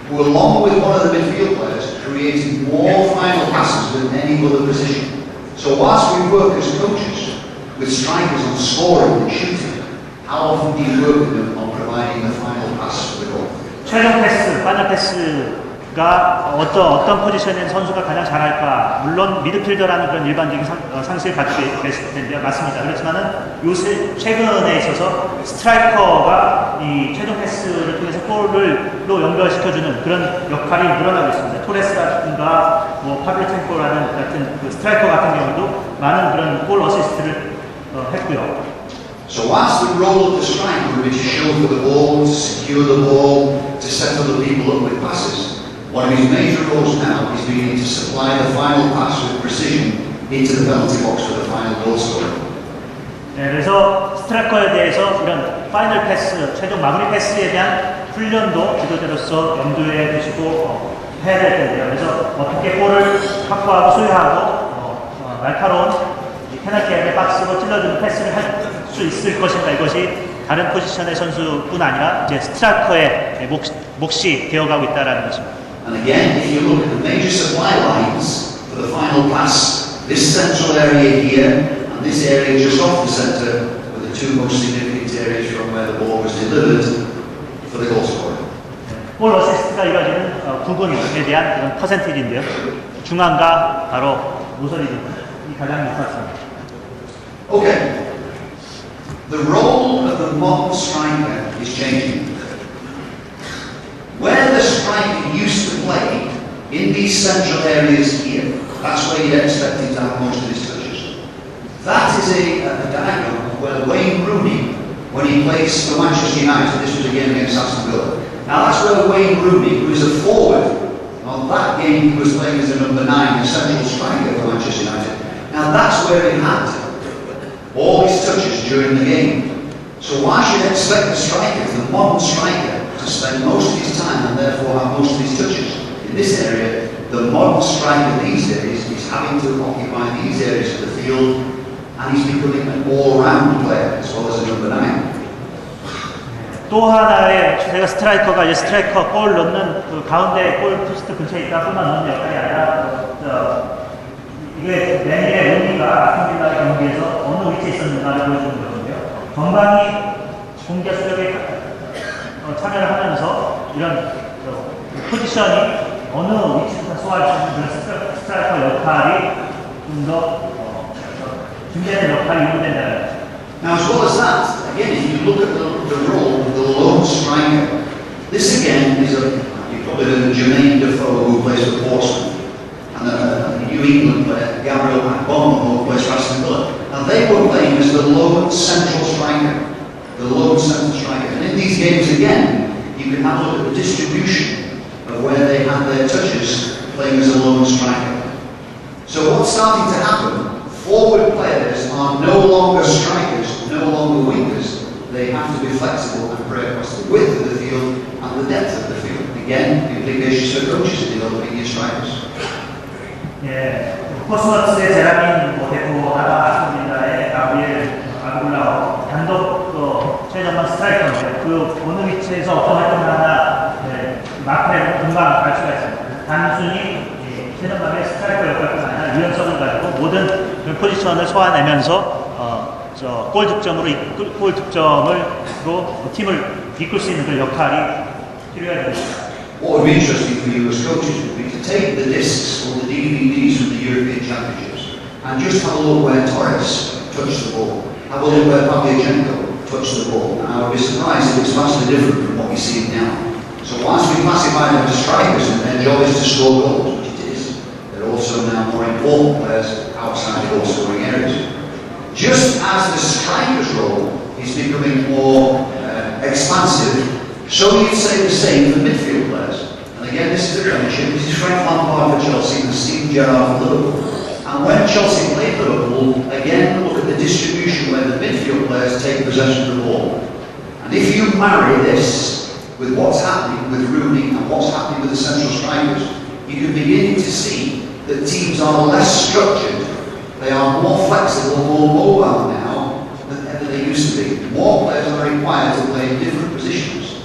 who along with one of the midfield players created more final passes than any other position. So whilst we work as coaches with strikers on scoring and shooting, how often do you work with them on providing the final pass for the goal? 최종 패스, 파이널 패스가 어떤 포지션의 선수가 가장 잘할까? 물론 미드필더라는 그런 일반적인 상식을 가지고 계실 텐데요. 맞습니다. 그렇지만은 요새 최근에 있어서 스트라이커가 이 최종 패스를 통해서 골로 연결시켜주는 그런 역할이 늘어나고 있습니다. 토레스라든가 뭐 파블리첸코라는 같은 그 스트라이커 같은 경우도 많은 그런 골 어시스트를 했고요. So whilst the role of the striker would be to show for the ball, to secure the ball, to set other people up with passes, one of his major roles now is beginning to supply the final pass with precision into the penalty box for the final goal scorer. 네, 그래서 스트라이커에 대해서 이런 파이널 패스, 최종 마무리 패스에 대한 훈련도 지도자로서 염두에 두시고 해야 될 텐데요. 그래서 어떻게 볼을 확보하고 소유하고 날카로운 페널티 에리어 박스로 찔러주는 패스를 할 수 있을 것인가, 이것이 다른 포지션의 선수뿐 아니라 이제 스트라이커의 몫이 되어가고 있다는 것입니다. And again, if you look at the major supply lines for the final pass, this central area here and this area just off the centre were the 2 most significant areas from where the ball was delivered for the goal scorer. 골 어시스트가 이루어지는 부분에 대한 그런 퍼센티지인데요. 중앙과 바로 모서리 부분이 가장 높았습니다. Okay. The role of the modern striker is changing. Where the striker used to play, in these central areas here, that's where you'd expect him to have most of his touches. That is a diagram where Wayne Rooney, when he plays for Manchester United, this was a game against Aston Villa. Now that's where Wayne Rooney, who is a forward, on that game he was playing as a number 9, a central striker for Manchester United. Now that's where he had all his touches during the game. So why should you expect the striker, the modern striker, to spend most of his time and therefore have most of his touches? In this area, the modern striker these days is having to occupy these areas of the field, and he's becoming an all-round player as well as a number 9. 또 하나의 제가 스트라이커가 이제 스트라이커 골 넣는 그 가운데 골 포스트 근처에 있다 뿐만 넣는 역할이 아니라 이게 맨일의 의미가 아스톤빌라 경기에서 어느 위치에 있었는가를 보여주는 거거든요. 건강히 공격 수력에 참여를 하면서 이런 포지션이 어느 위치에서 소화할 수 있는 그런 스트라이커 역할이 좀 더 중재된 역할이 요구된다는 거죠. Now, as well as that, again, if you look at the role of the lone striker, this again is you probably heard of Jermaine Defoe, who plays for Portsmouth, and a New England player, Gabriel McBonnell, who plays for Aston Villa. Now, they were playing as the lone central striker, and in these games again, you can have a look at the distribution of where they had their touches playing as a lone striker. So what's starting to happen, forward players are no longer strikers, no longer wingers. They have to be flexible and play across the width of the field and the depth of the field. Again, implications for coaches in developing your strikers. 예, 코스워츠의 제라민 대표 아스톤빌라의 가브리엘 아굴라오 단독 최전방 스트라이커인데 그 어느 위치에서 어떤 활동을 하나 마크에 금방 갈 수가 있습니다. 단순히 최전방의 스트라이커 역할뿐만 아니라 유연성을 가지고 모든 그 포지션을 소화내면서 골 득점으로 골 득점으로 팀을 이끌 수 있는 그 역할이 필요해 됩니다. What would be interesting for you as coaches would be to take the discs or the DVDs from the European Championships and just have a look where Torres touched the ball, have a look where Pavlyuchenko touched the ball, and I would be surprised if it's vastly different from what we see now. So whilst we classify them as strikers and their job is to score goals, which it is, they're also now more important players outside the goal-scoring areas. Just as the striker's role is becoming more expansive, so you'd say the same for midfield players. And again, this is the Premiership. This is Frank Lampard for Chelsea and Steven Gerrard for Liverpool. And when Chelsea played Liverpool, again, look at the distribution where the midfield players take possession of the ball. And if you marry this with what's happening with Rooney and what's happening with the central strikers, you can begin to see that teams are less structured. They are more flexible, more mobile now than ever they used to be. More players are required to play in different positions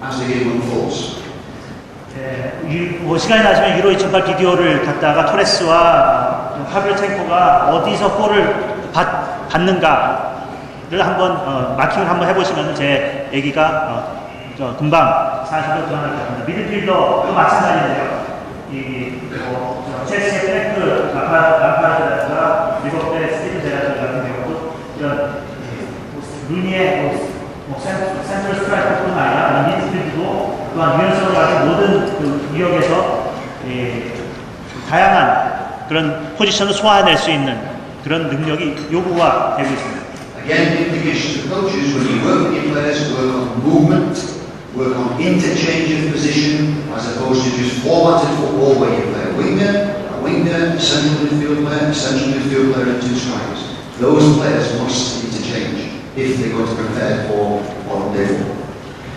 as the game unfolds. 시간이 나시면 유로 2008 비디오를 갖다가 토레스와 파블첸코가 어디서 골을 받는가를 한번 마킹을 한번 해보시면 제 얘기가 금방 사실로 드러날 것 같습니다. 미드필더도 마찬가지인데요. 첼시의 프랭크 람파르드가 리버풀의 스티븐 제라드 같은 경우도 이런 루니의 센트럴 스트라이커뿐만 아니라 미드필드도 또한 유연성을 가진 모든 그 유역에서 다양한 그런 포지션을 소화해낼 수 있는 그런 능력이 요구가 되고 있습니다. Again, the implications for coaches when you work with your players, work on movement, work on interchange of position, as opposed to just formatted football where you play a winger, a central midfield player and two strikers. Those players must interchange if they're going to prepare for modern day football.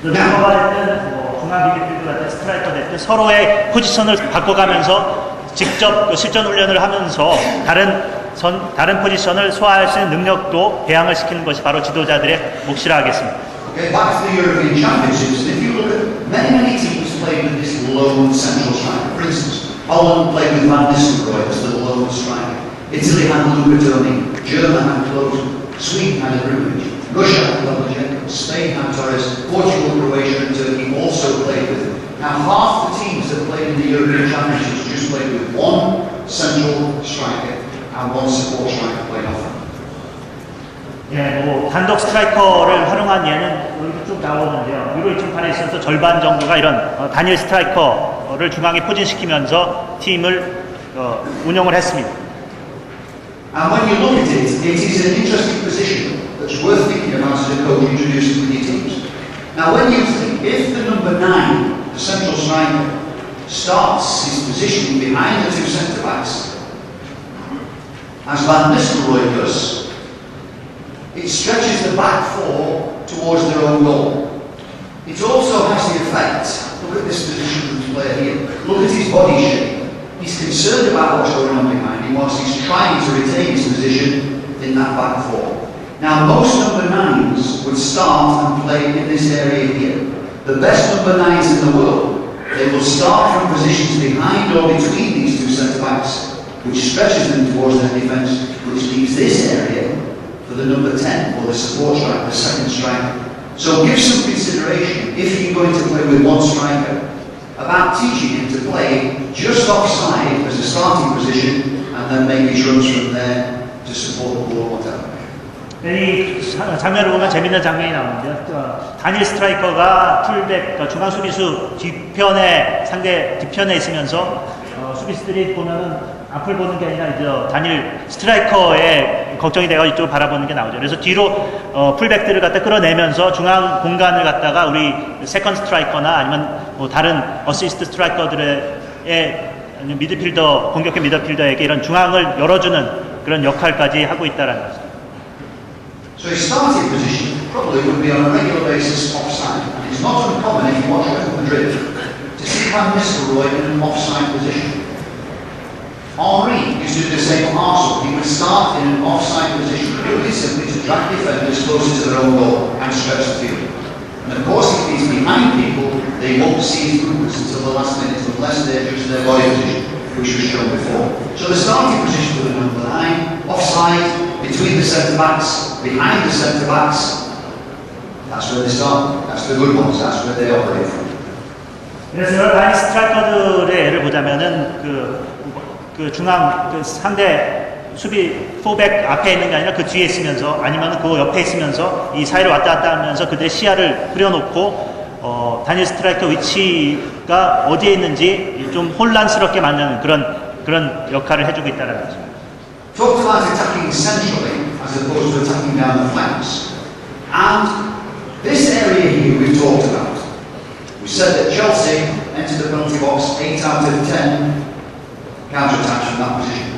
리버가 됐든 중앙 미드필드 같은 스트라이커 됐든 서로의 포지션을 바꿔가면서 직접 실전 훈련을 하면서 다른 포지션을 소화할 수 있는 능력도 배양을 시키는 것이 바로 지도자들의 몫이라 하겠습니다. Okay, back to the European Championships, and if you look at many teams played with this lone central striker. For instance, Holland played with Van Nistelrooy as the lone striker. Italy had Luca Toni, Germany had Klose, Sweden had Ibrahimovic, Russia had Pavlyuchenko, Spain had Torres, Portugal, Croatia and Turkey also played with him. Now half the teams that played in the European Championships just played with one central striker and one support striker playing off him. 단독 스트라이커를 활용한 예는 여기도 쭉 나오는데요. 유로 2008에 있어서 절반 정도가 이런 단일 스트라이커를 중앙에 포진시키면서 팀을 운영을 했습니다. And when you look at it, it is an interesting position that's worth thinking about as a coach introducing with your teams. Now when you think, if the number 9, the central striker, starts his positioning behind the two centre-backs, as Van Nistelrooy does, it stretches the back four towards their own goal. It also has the effect, look at this position of the player here, look at his body shape. He's concerned about what's going on behind him whilst he's trying to retain his position in that back four. Now most number 9s would start and play in this area here. The best number 9s in the world, they will start from positions behind or between these two centre-backs, which stretches them towards their defence, which leaves this area for the number 10 or the support striker, the second striker. So give some consideration, if you're going to play with one striker, about teaching him to play just offside as a starting position and then make his runs from there to support the ball or whatever. 이 장면을 보면 재밌는 장면이 나오는데요. 단일 스트라이커가 풀백, 중앙 수비수 상대 뒷편에 있으면서 수비수들이 보면은 앞을 보는 게 아니라 이제 단일 스트라이커의 걱정이 돼가 이쪽을 바라보는 게 나오죠. 그래서 뒤로 풀백들을 갖다 끌어내면서 중앙 공간을 갖다가 우리 세컨 스트라이커나 아니면 뭐 다른 어시스트 스트라이커들의 미드필더, 공격형 미드필더에게 이런 중앙을 열어주는 그런 역할까지 하고 있다는 거죠. So his starting position probably would be on a regular basis offside. And it's not uncommon if you watch Real Madrid to see Van Nistelrooy in an offside position. Henri used to do the same for Arsenal. He would start in an offside position, purely simply to drag defenders closer to their own goal and stretch the field. And of course, if he's behind people, they won't see his movements until the last minute, unless they're due to their body position, which was shown before. So the starting position for the number 9, offside, between the centre-backs, behind the centre-backs, that's where they start. That's the good ones. That's where they operate from. 그래서 여러 가지 스트라이커들의 예를 보자면은 그 중앙 그 상대 수비 포백 앞에 있는 게 아니라 그 뒤에 있으면서 아니면 그 옆에 있으면서 이 사이를 왔다 갔다 하면서 그들의 시야를 흐려놓고 단일 스트라이커 위치가 어디에 있는지 좀 혼란스럽게 만드는 그런 역할을 해주고 있다는 거죠. Talked about attacking centrally as opposed to attacking down the flanks. And this area here we've talked about. We said that Chelsea entered the penalty box 8 out of 10 counter-attacks from that position.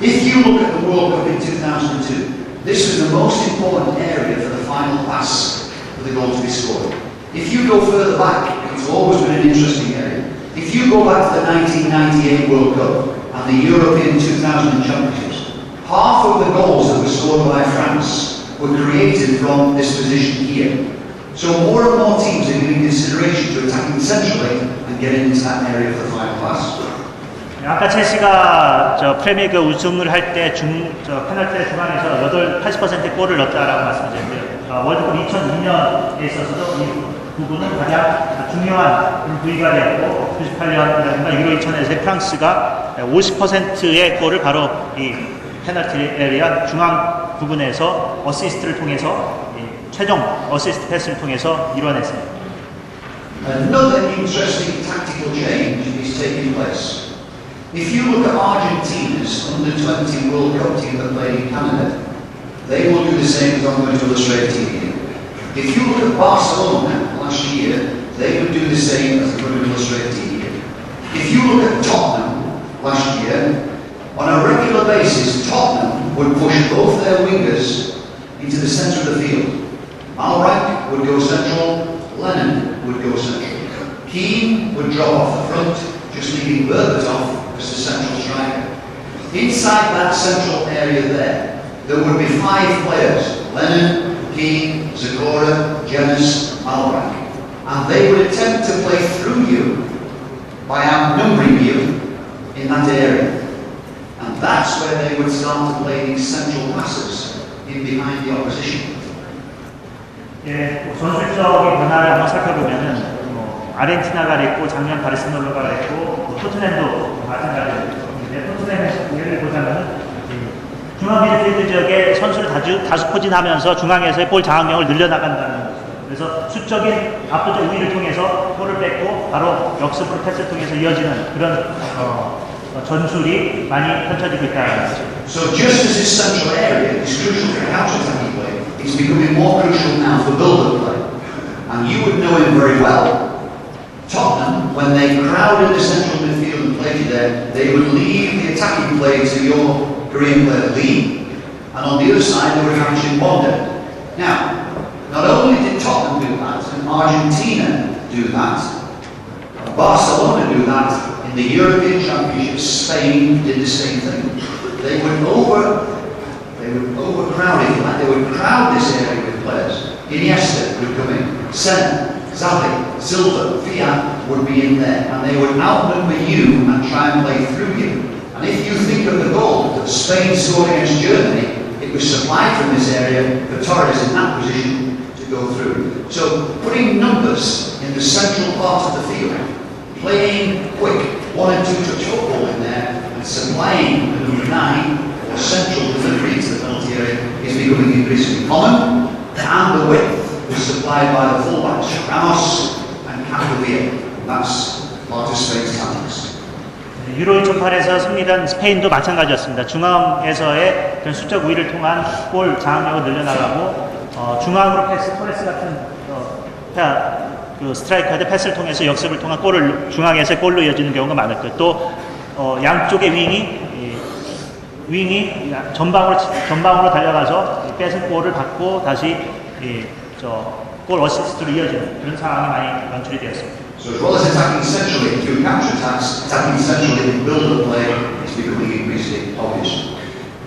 If you look at the World Cup in 2002, this was the most important area for the final pass for the goal to be scored. If you go further back, it's always been an interesting area. If you go back to the 1998 World Cup and the European 2000 Championships, half of the goals that were scored by France were created from this position here. So more and more teams are giving consideration to attacking centrally and getting into that area for the final pass. 아까 첼시가 프리미어리그 우승을 할 때 페널티 중앙에서 80%의 골을 넣었다라고 말씀드렸는데요. 월드컵 2002년에 있어서도 이 부분은 가장 중요한 부위가 되었고 98년이라든가 유로 2000에서 프랑스가 50%의 골을 바로 이 페널티 에리아 중앙 부분에서 어시스트를 통해서 최종 어시스트 패스를 통해서 이뤄냈습니다. Another interesting tactical change is taking place. If you look at Argentina's under-20 World Cup team that played in Canada, they will do the same as I'm going to illustrate to you here. If you look at Barcelona last year, they would do the same as I'm going to illustrate to you here. If you look at Tottenham last year, on a regular basis, Tottenham would push both their wingers into the centre of the field. Malrank would go central, Lennon would go central. Keane would drop off the front, just leaving Berbatov as the central striker. Inside that central area there would be 5 players, Lennon, Keane, Zagora, Jenas, Malrank. And they would attempt to play through you by outnumbering you in that area. And that's where they would start to play these central passes in behind the opposition. 예, 전술적인 변화를 한번 살펴보면은 아르헨티나가 있고 작년 바르셀로나가 있고 토트넘도 마찬가지인데 토트넘의 예를 보자면은 중앙 미드필드 지역에 선수를 다수 포진하면서 중앙에서의 볼 장악력을 늘려나간다는 거죠. 그래서 수적인 압도적 우위를 통해서 볼을 뺏고 바로 역습으로 패스를 통해서 이어지는 그런 전술이 많이 펼쳐지고 있다는 거죠. So just as this central area is crucial for counter-attacking play, it's becoming more crucial now for build-up play. And you would know him very well. Tottenham, when they crowded the central midfield and played you there, they would leave the attacking play to your Korean player Lee, and on the other side they would have Chimbonda. Now, not only did Tottenham do that, and Argentina do that, and Barcelona do that, in the European Championships, Spain did the same thing. They would overcrowd it, like they would crowd this area with players. Iniesta would come in, Senna, Xavi, Silva, Fiat would be in there, and they would outnumber you and try and play through you. And if you think of the goal that Spain scored against Germany, it was supplied from this area for Torres in that position to go through. So putting numbers in the central part of the field, playing quick 1 and 2 touch football in there, and supplying the number 9 or central delivery to the penalty area is becoming increasingly common, and the width was supplied by the fullbacks Ramos and Capdevila. That's part of Spain's tactics. 유로 2008에서 승리한 스페인도 마찬가지였습니다. 중앙에서의 그런 수적 우위를 통한 골 장악력을 늘려나가고 중앙으로 패스, 토레스 같은 그 스트라이커한테 패스를 통해서 역습을 통한 골을 중앙에서 골로 이어지는 경우가 많았고요. 또 양쪽의 윙이 전방으로 달려가서 뺏은 골을 받고 다시 골 어시스트로 이어지는 그런 상황이 많이 연출이 되었습니다. So as well as attacking centrally through counter-attacks, attacking centrally in build-up play is becoming increasingly obvious.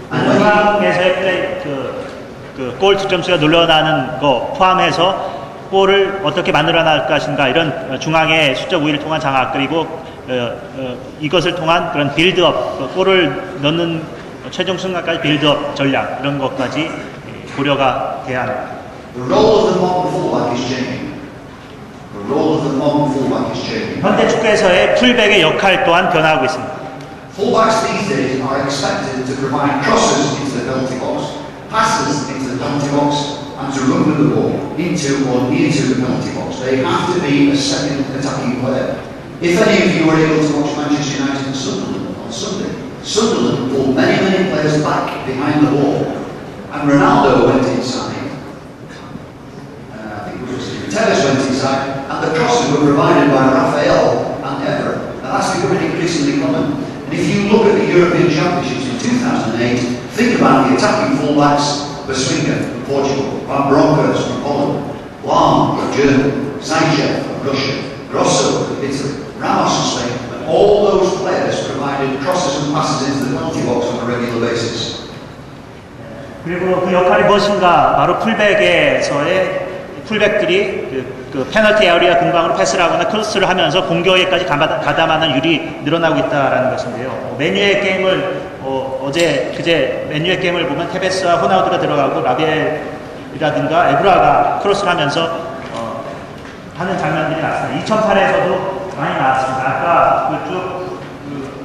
중앙에서의 플레이, 골 득점수가 늘어나는 거 포함해서 골을 어떻게 만들어 나갈 것인가 이런 중앙의 수적 우위를 통한 장악 그리고 이것을 통한 그런 빌드업, 골을 넣는 최종 순간까지 빌드업 전략 이런 것까지 고려가 돼야 합니다. The role of the modern fullback is changing. The role of the modern fullback is changing. 현대 축구에서의 풀백의 역할 또한 변화하고 있습니다. Fullbacks these days are expected to provide crosses into the penalty box, passes into the penalty box, and to run with the ball into or near to the penalty box. They have to be a second attacking player. If any of you were able to watch Manchester United and Sunderland on Sunday, Sunderland pulled many players back behind the ball, and Ronaldo went inside. I think it was Tevez went inside, and the crosses were provided by Rafael and Evra. Now that's becoming increasingly common. And if you look at the European Championships in 2008, think about the attacking fullbacks. Beswinga from Portugal, Van Bronckhorst from Holland, Lahm from Germany, Sanchez from Russia, Grosso from Italy, Ramos from Spain, and all those players provided crosses and passes into the penalty box on a regular basis. 그리고 그 역할이 무엇인가? 바로 풀백에서의 풀백들이 그 페널티 에어리아 근방으로 패스를 하거나 크로스를 하면서 공격에까지 가담하는 율이 늘어나고 있다는 것인데요. 맨유의 게임을 그제 맨유의 게임을 보면 테베스와 호나우두가 들어가고 라비엘이라든가 에브라가 크로스를 하면서 하는 장면들이 나왔습니다. 2008에서도 많이 나왔습니다. 아까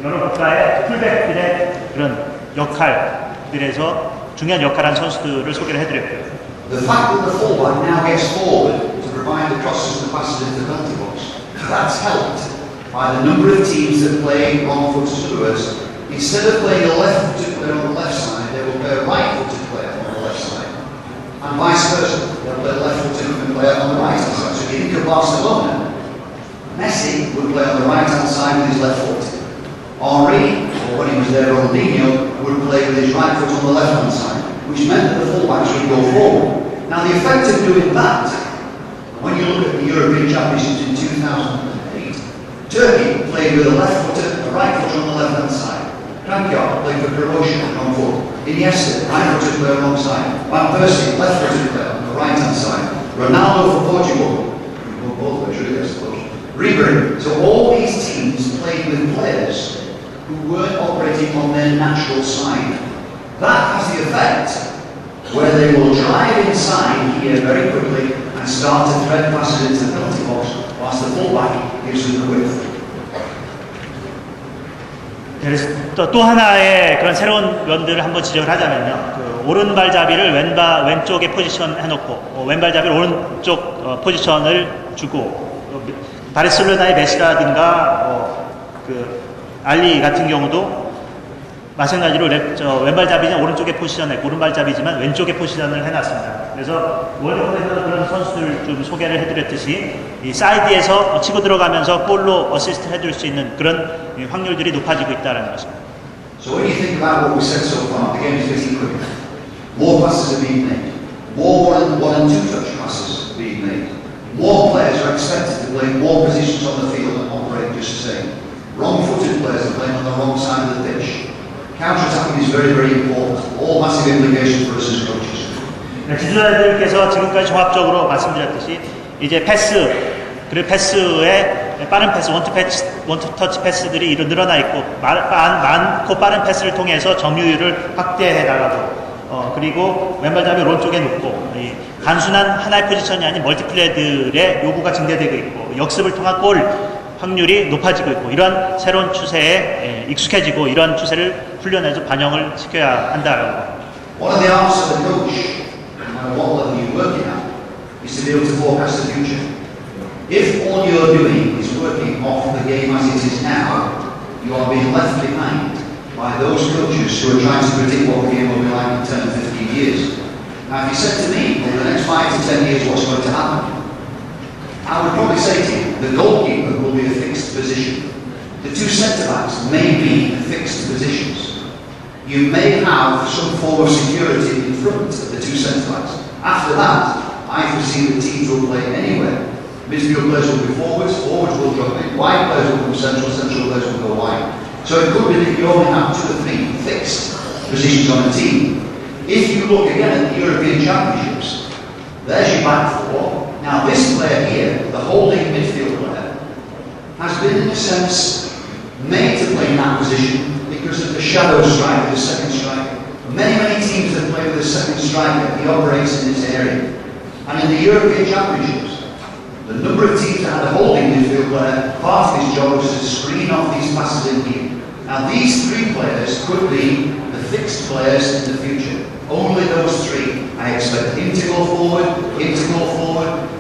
여러 국가의 풀백들의 그런 역할들에서 중요한 역할한 선수들을 소개를 해드렸고요. The fact that the fullback now gets forward to provide the crosses and passes into the penalty box, that's helped by the number of teams that play wrong-footed. In other words, instead of playing a left-footed player on the left side, they will play a right-footed player on the left side, and vice versa. They'll play a left-footed player on the right-hand side. So if you think of Barcelona, Messi would play on the right-hand side with his left foot. Henri, or when he was there, Ronaldinho, would play with his right foot on the left-hand side, which meant that the fullbacks would go forward. Now the effect of doing that, when you look at the European Championships in 2008, Turkey played with a left footer, a right footer on the left-hand side. Krankjak played for Croatia on one foot. Iniesta, right-footed player wrong side. Van Persie, left-footed player on the right-hand side. Ronaldo for Portugal. Both ways, really, I suppose. Ribery. So all these teams played with players who weren't operating on their natural side. That has the effect where they will drive inside here very quickly and start to thread passes into the penalty box whilst the fullback gives them the width. 그래서 또 하나의 그런 새로운 면들을 한번 지적을 하자면요. 그 오른발잡이를 왼쪽에 포지션 해놓고 왼발잡이를 오른쪽 포지션을 주고 바르셀로나의 메시라든가 그 알리 같은 경우도 마찬가지로 왼발잡이는 오른쪽에 포지션했고 오른발잡이지만 왼쪽에 포지션을 해놨습니다. 그래서 월드컵에서 그런 선수들 좀 소개를 해드렸듯이 이 사이드에서 치고 들어가면서 골로 어시스트를 해줄 수 있는 그런 확률들이 높아지고 있다는 것입니다. So when you think about what we said so far, the game is getting quicker. More passes are being made. More one and two touch passes are being made. More players are expected to play more positions on the field and operate just the same. Wrong-footed players are playing on the wrong side of the pitch. Counter-attacking is very important. All massive implications for us as coaches. 지도자들께서 지금까지 종합적으로 말씀드렸듯이 이제 그리고 패스에 빠른 패스, 원투 터치 패스들이 늘어나 있고 많고 빠른 패스를 통해서 점유율을 확대해 나가고 그리고 왼발잡이 오른쪽에 놓고 단순한 하나의 포지션이 아닌 멀티플레이들의 요구가 증대되고 있고 역습을 통한 골 확률이 높아지고 있고 이런 새로운 추세에 익숙해지고 이런 추세를 훈련해서 반영을 시켜야 한다라고. One of the arts of the coach, no matter what level you're working at, is to be able to forecast the future. If all you're doing is working off the game as it is now, you are being left behind by those coaches who are trying to predict what the game will be like in 10 or 15 years. Now, if you said to me, over the next 5 to 10 years, what's going to happen? I would probably say to you, the goalkeeper will be a fixed position. The two centre-backs may be fixed positions. You may have some form of security in front of the two centre-backs. After that, I foresee that teams will play anywhere. Midfield players will be forwards, forwards will drop in, wide players will come central, central players will go wide. So it could be that you only have 2 or 3 fixed positions on a team. If you look again at the European Championships, there's your back 4. Now this player here, the holding midfield player, has been in a sense made to play in that position because of the shadow striker, the second striker. Many teams that play with a second striker, he operates in this area. And in the European Championships, the number of teams that had a holding midfield player, part of his job was to screen off these passes in here. Now these 3 players could be the fixed players in the future. Only those 3. I expect him to go forward,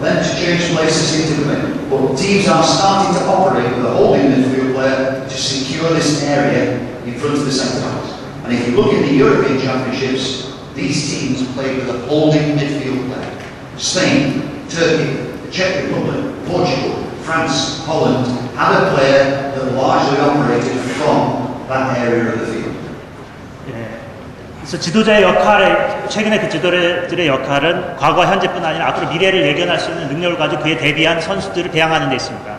then to change places, him to come in. But teams are starting to operate with a holding midfield player to secure this area in front of the centre-backs. And if you look at the European Championships, these teams play with a holding midfield player. Spain, Turkey, the Czech Republic, Portugal, France, Holland had a player that largely operated from that area of the field. 그래서 지도자의 역할을, 최근에 그 지도자들의 역할은 과거, 현재뿐 아니라 앞으로 미래를 예견할 수 있는 능력을 가지고 그에 대비한 선수들을 배양하는 데 있습니다.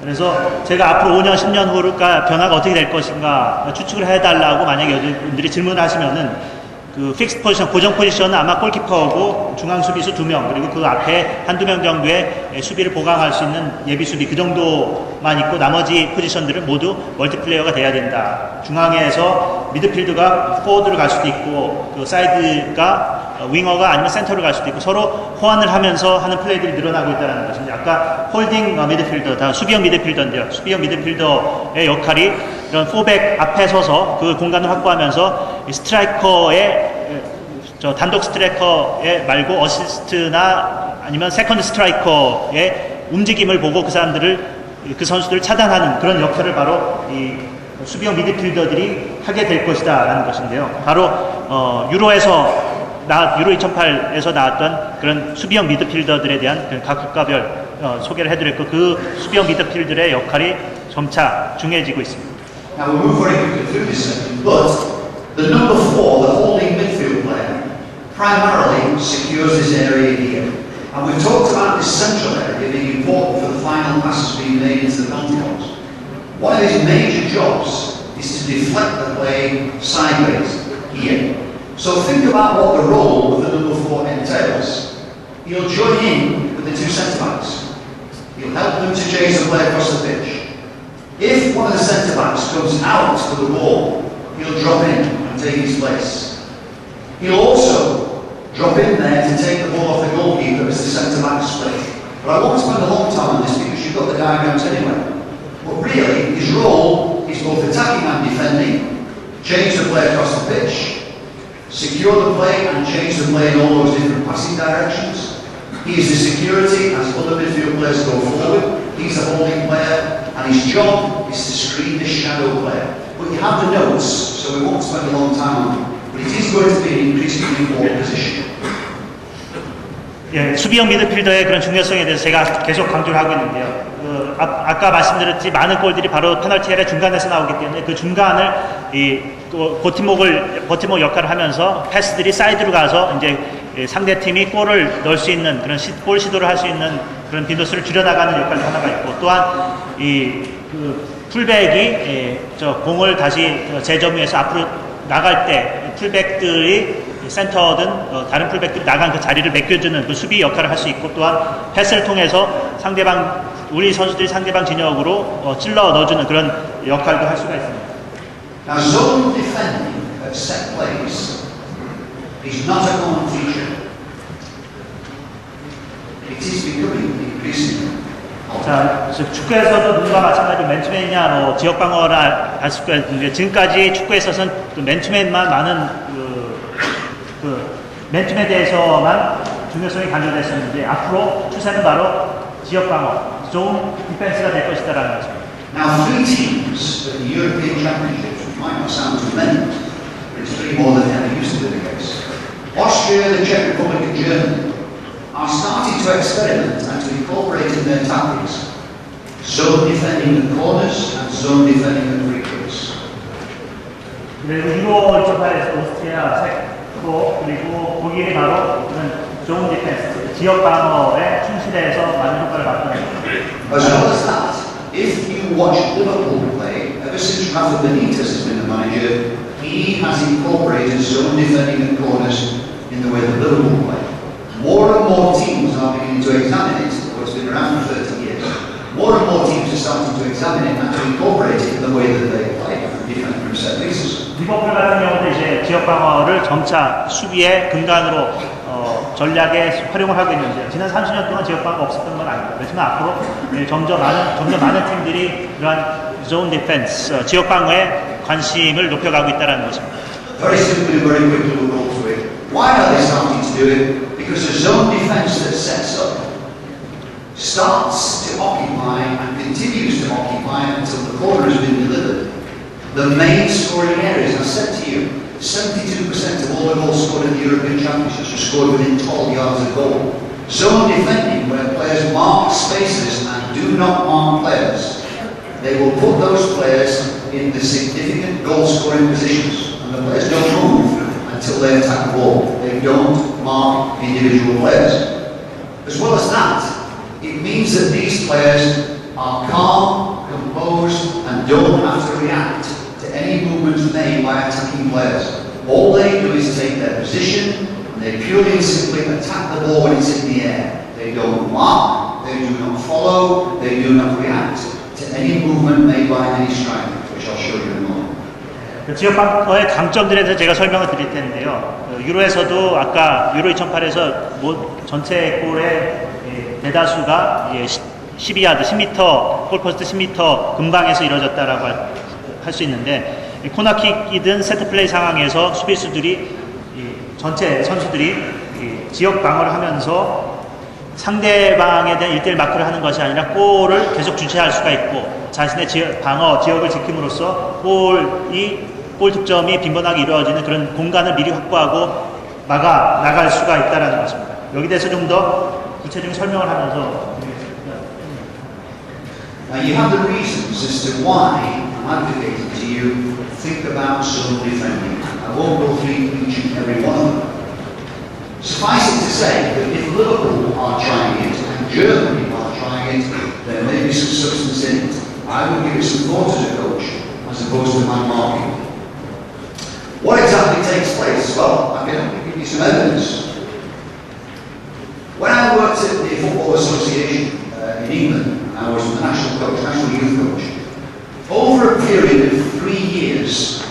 그래서 제가 앞으로 5년, 10년 후가 변화가 어떻게 될 것인가 추측을 해달라고 만약에 여러분들이 질문을 하시면은 그 픽스 포지션, 고정 포지션은 아마 골키퍼하고 중앙 수비수 2명, 그리고 그 앞에 1-2명 정도의 수비를 보강할 수 있는 예비 수비 그 정도만 있고 나머지 포지션들은 모두 멀티플레이어가 돼야 된다. 중앙에서 미드필드가 포워드로 갈 수도 있고 그 사이드가 윙어가 아니면 센터로 갈 수도 있고 서로 호환을 하면서 하는 플레이들이 늘어나고 있다는 것입니다. 아까 홀딩 미드필더, 다 수비형 미드필더인데요. 수비형 미드필더의 역할이 이런 4백 앞에 서서 그 공간을 확보하면서 스트라이커의 단독 스트라이커의 말고 어시스트나 아니면 세컨드 스트라이커의 움직임을 보고 그 선수들을 차단하는 그런 역할을 바로 이 수비형 미드필더들이 하게 될 것이다 라는 것인데요. 바로 유로 2008에서 나왔던 그런 수비형 미드필더들에 대한 각 국가별 소개를 해드렸고 그 수비형 미드필더의 역할이 점차 중요해지고 있습니다. Now we'll move very quickly through this section, but the number 4, the holding midfield player, primarily secures this area here. And we've talked about this central area being important for the final passes being made into the penalty box. One of his major jobs is to deflect the play sideways here. So think about what the role of the number 4 entails. He'll join in with the 2 centre-backs. He'll help them to chase the play across the pitch. If one of the centre-backs comes out to the ball, he'll drop in and take his place. He'll also drop in there to take the ball off the goalkeeper as the centre-back split. But I won't spend a long time on this because you've got the diagrams anyway. But really, his role is both attacking and defending, change the play across the pitch, secure the play and change the play in all those different passing directions. He is the security as other midfield players go forward. He's the holding player. And his job is to screen this shadow player. But you have the notes, so we won't spend a long time on it. But it is going to be an increasingly important position. 예, 수비형 미드필더의 그런 중요성에 대해서 제가 계속 강조를 하고 있는데요. 아까 말씀드렸듯이 많은 골들이 바로 페널티 에리어 중간에서 나오기 때문에 그 중간을 버팀목 역할을 하면서 패스들이 사이드로 가서 이제 상대팀이 골을 넣을 수 있는 그런 골 시도를 할 수 있는 그런 빈도수를 줄여나가는 역할도 하나가 있고 또한 풀백이 공을 다시 재점유해서 앞으로 나갈 때 풀백들이 센터든 다른 풀백들이 나간 그 자리를 메꿔주는 그 수비 역할을 할 수 있고 또한 패스를 통해서 우리 선수들이 상대방 진영으로 찔러 넣어주는 그런 역할도 할 수가 있습니다. Now, zone defending at set plays is not a common feature. It is becoming increasingly. 자, 축구에서도 눈과 마찬가지로 맨투맨이냐, 지역 방어를 할 수가 있는데 지금까지 축구에 있어서는 그 맨투맨만 많은 맨투맨에 대해서만 중요성이 강조됐었는데 앞으로 추세는 바로 지역 방어, 좋은 디펜스가 될 것이다라는 것입니다. Now, 3 teams at the European Championships, which might not sound too many, but it's 3 more than ever used to be the case. Austria, the Czech Republic and Germany are starting to experiment and to incorporate in their tactics zone defending at corners and zone defending at free kicks. 그리고 유로 2008에서 오스트리아, 체코 그리고 독일이 바로 그런 존 디펜스, 지역 방어에 충실해서 많은 효과를 나타냅니다. As well as that, if you watch Liverpool play, ever since Rafa Benitez has been the manager, he has incorporated zone defending at corners in the way that Liverpool play. More and more teams are beginning to examine it, though it's been around for 30 years. More and more teams are starting to examine it and to incorporate it in the way that they play, defend from set pieces. 리버풀 같은 경우도 이제 지역 방어를 점차 수비의 근간으로 전략에 활용을 하고 있는데요. 지난 30년 동안 지역 방어가 없었던 건 아닙니다. 그렇지만 앞으로 점점 많은 팀들이 그러한 zone defense, 지역 방어에 관심을 높여가고 있다는 것입니다. Very simply, very quickly, we'll go through it. Why are they starting to do it? Because the zone defense that sets up starts to occupy and continues to occupy until the corner has been delivered. The main scoring areas, I said to you, 72% of all the goals scored in the European Championships were scored within 12 yards of goal. Zone defending, where players mark spaces and do not mark players, they will put those players in the significant goal scoring positions, and the players don't move until they attack the ball. They don't mark individual players. As well as that, it means that these players are calm, composed, and don't have to react to any movements made by attacking players. All they do is take their position, and they purely and simply attack the ball when it's in the air. They don't mark, they do not follow, they do not react to any movement made by any striker, which I'll show you in a moment. 지역 방어의 강점들에 대해서 제가 설명을 드릴 텐데요. 유로에서도 아까 유로 2008에서 전체 골의 대다수가 12야드, 10m, 골포스트 10m 근방에서 이루어졌다라고 할 수 있는데, 코너킥이든 세트플레이 상황에서 수비수들이 전체 선수들이 지역 방어를 하면서 상대방에 대한 1대1 마크를 하는 것이 아니라 골을 계속 주체할 수가 있고, 자신의 지역을 지킴으로써 골 득점이 빈번하게 이루어지는 그런 공간을 미리 확보하고 막아 나갈 수가 있다는 것입니다. 여기 대해서 좀 더 구체적인 설명을 하면서 Now you have the reasons as to why I'm advocating to you think about zone defending. I won't go through each and every one of them. Suffice it to say that if Liverpool are trying it and Germany are trying it, there may be some substance in it. I would give it some thought as a coach, as opposed to man marking. What exactly takes place? Well, I'm going to give you some evidence. When I worked at the Football Association in England, I was the national coach, national youth coach. Over a period of 3 years,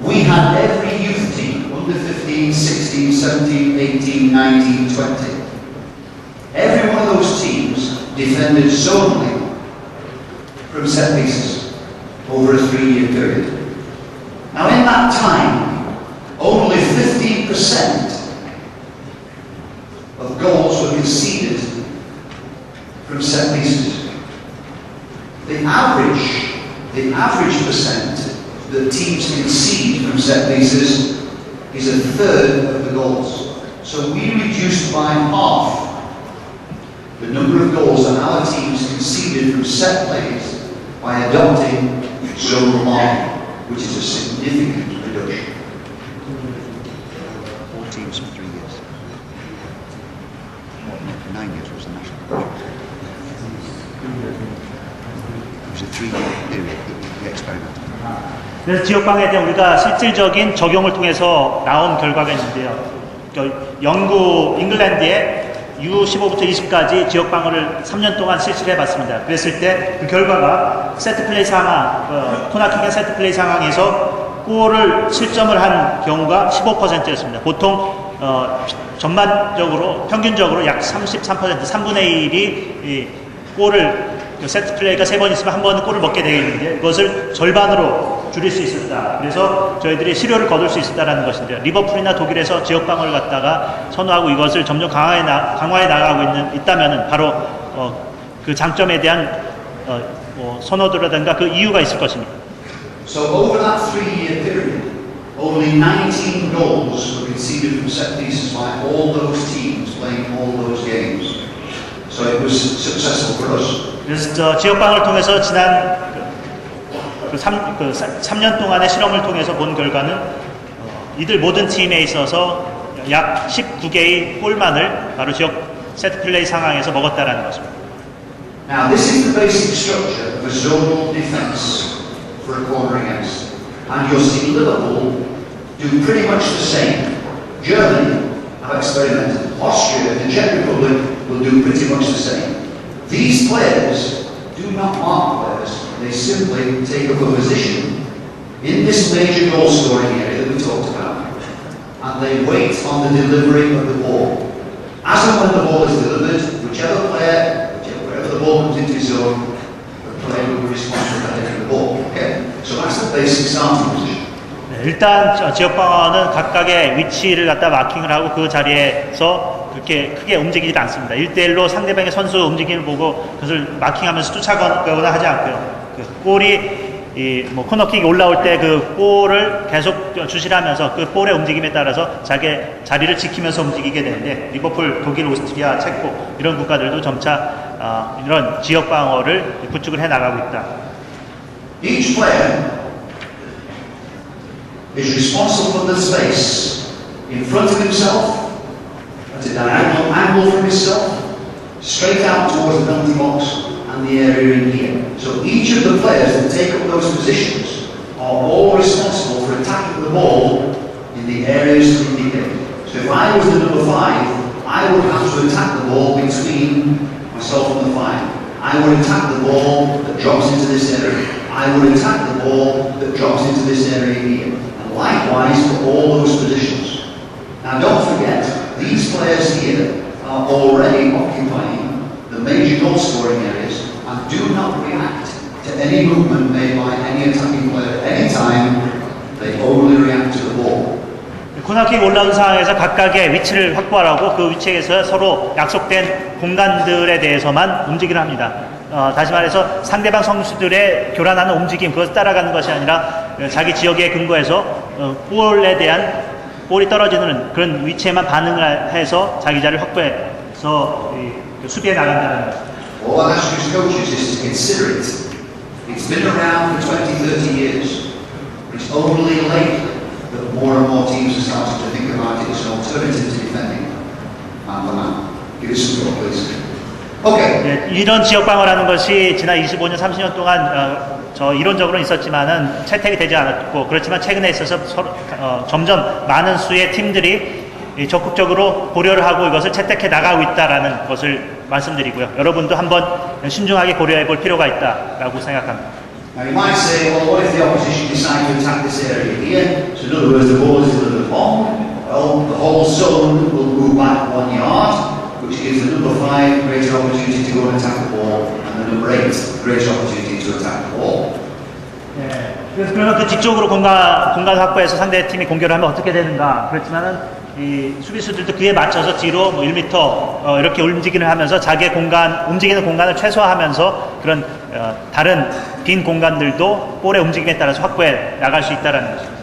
we had every youth team, under 15, 16, 17, 18, 19, 20. Every one of those teams defended solely from set pieces over a 3-year period. Now in that time, only 15% of goals were conceded from set pieces. The average percent that teams concede from set pieces is a third of the goals. So we reduced by half the number of goals that our teams conceded from set plays by adopting zonal marking, which is a significant reduction. 4 teams for 3 years. 9 years was the national coach. It was a 3-year period that we experimented. 그래서 지역방어에 대한 우리가 실질적인 적용을 통해서 나온 결과가 있는데요. 영국, 잉글랜드의 U15부터 20까지 지역방어를 3년 동안 실시를 해봤습니다. 그랬을 때 그 결과가 세트플레이 상황, 코너킥의 세트플레이 상황에서 골을 실점을 한 경우가 15%였습니다. 보통 전반적으로 평균적으로 약 33%, 3분의 1이 골을 세트 플레이가 3번 있으면 한 번은 골을 먹게 되어 있는데 그것을 절반으로 줄일 수 있었다. 그래서 저희들이 실효를 거둘 수 있었다라는 것인데요. 리버풀이나 독일에서 지역 방어를 갖다가 선호하고 이것을 점점 강화해 나가고 있다면은 바로 그 장점에 대한 선호도라든가 그 이유가 있을 것입니다. So over that 3-year period, only 19 goals were conceded from set pieces by all those teams playing all those games. So it was successful for us. 그래서 지역방을 통해서 지난 3년 동안의 실험을 통해서 본 결과는 이들 모든 팀에 있어서 약 19개의 골만을 바로 지역 세트 플레이 상황에서 먹었다라는 것입니다. Now this is the basic structure of a zonal defence for a corner against. And you'll see Liverpool do pretty much the same. Germany have experimented. Austria, the Czech Republic will do pretty much the same. These players do not mark players. They simply take up a position in this major goal scoring area that we talked about. And they wait on the delivery of the ball. As and when the ball is delivered, whichever player, wherever the ball comes into his zone, the player will be responsible for hitting the ball. Okay? So that's the basic starting position. 일단 지역방어는 각각의 위치를 갖다 마킹을 하고 그 자리에서 그렇게 크게 움직이지 않습니다. 1대1로 상대방의 선수 움직임을 보고 그것을 마킹하면서 쫓아가거나 하지 않고요. 그 볼이 코너킥 올라올 때 그 볼을 계속 주시를 하면서 그 볼의 움직임에 따라서 자기의 자리를 지키면서 움직이게 되는데 리버풀, 독일, 오스트리아, 체코 이런 국가들도 점차 이런 지역 방어를 구축을 해 나가고 있다. Each player is responsible for the space in front of himself, at a diagonal angle from himself, straight out towards the penalty box and the area in here. So each of the players that take up those positions are all responsible for attacking the ball in the areas indicated. So if I was the number 5, I would have to attack the ball between myself and the 5. I would attack the ball that drops into this area. I would attack the ball that drops into this area here. And likewise for all those positions. Now don't forget, these players here are already occupying the major goal scoring areas and do not react to any movement made by any attacking player at any time. They only react to the ball. 코너킥 올라온 상황에서 각각의 위치를 확보하라고 그 위치에서 서로 약속된 공간들에 대해서만 움직이를 합니다. 다시 말해서 상대방 선수들의 교란하는 움직임, 그것을 따라가는 것이 아니라 자기 지역에 근거해서 볼에 대한 볼이 떨어지는 그런 위치에만 반응을 해서 자기 자리를 확보해서 수비해 나간다는 것. All I ask you as coaches is to consider it. It's been around for 20, 30 years. It's only lately that more and more teams are starting to think about it as an alternative to defending man-to-man. Give us some thought, please. Okay. 네, 이런 지역 방어라는 것이 지난 25년, 30년 동안 이론적으로는 있었지만은 채택이 되지 않았고 그렇지만 최근에 있어서 점점 많은 수의 팀들이 적극적으로 고려를 하고 이것을 채택해 나가고 있다라는 것을 말씀드리고요. 여러분도 한번 신중하게 고려해 볼 필요가 있다라고 생각합니다. Now you might say, well, what if the opposition decide to attack this area here? So in other words, the ball is delivered long. Well, the whole zone will move back 1 yard, which gives the number 5 greater opportunity to go and attack the ball, and the number 8 greater opportunity to attack the ball. 네, 그래서 그러면 그 뒤쪽으로 공간 확보해서 상대 팀이 공격을 하면 어떻게 되는가? 그렇지만은 이 수비수들도 그에 맞춰서 뒤로 1m 이렇게 움직이를 하면서 자기의 움직이는 공간을 최소화하면서 그런 다른 빈 공간들도 볼의 움직임에 따라서 확보해 나갈 수 있다는 것입니다.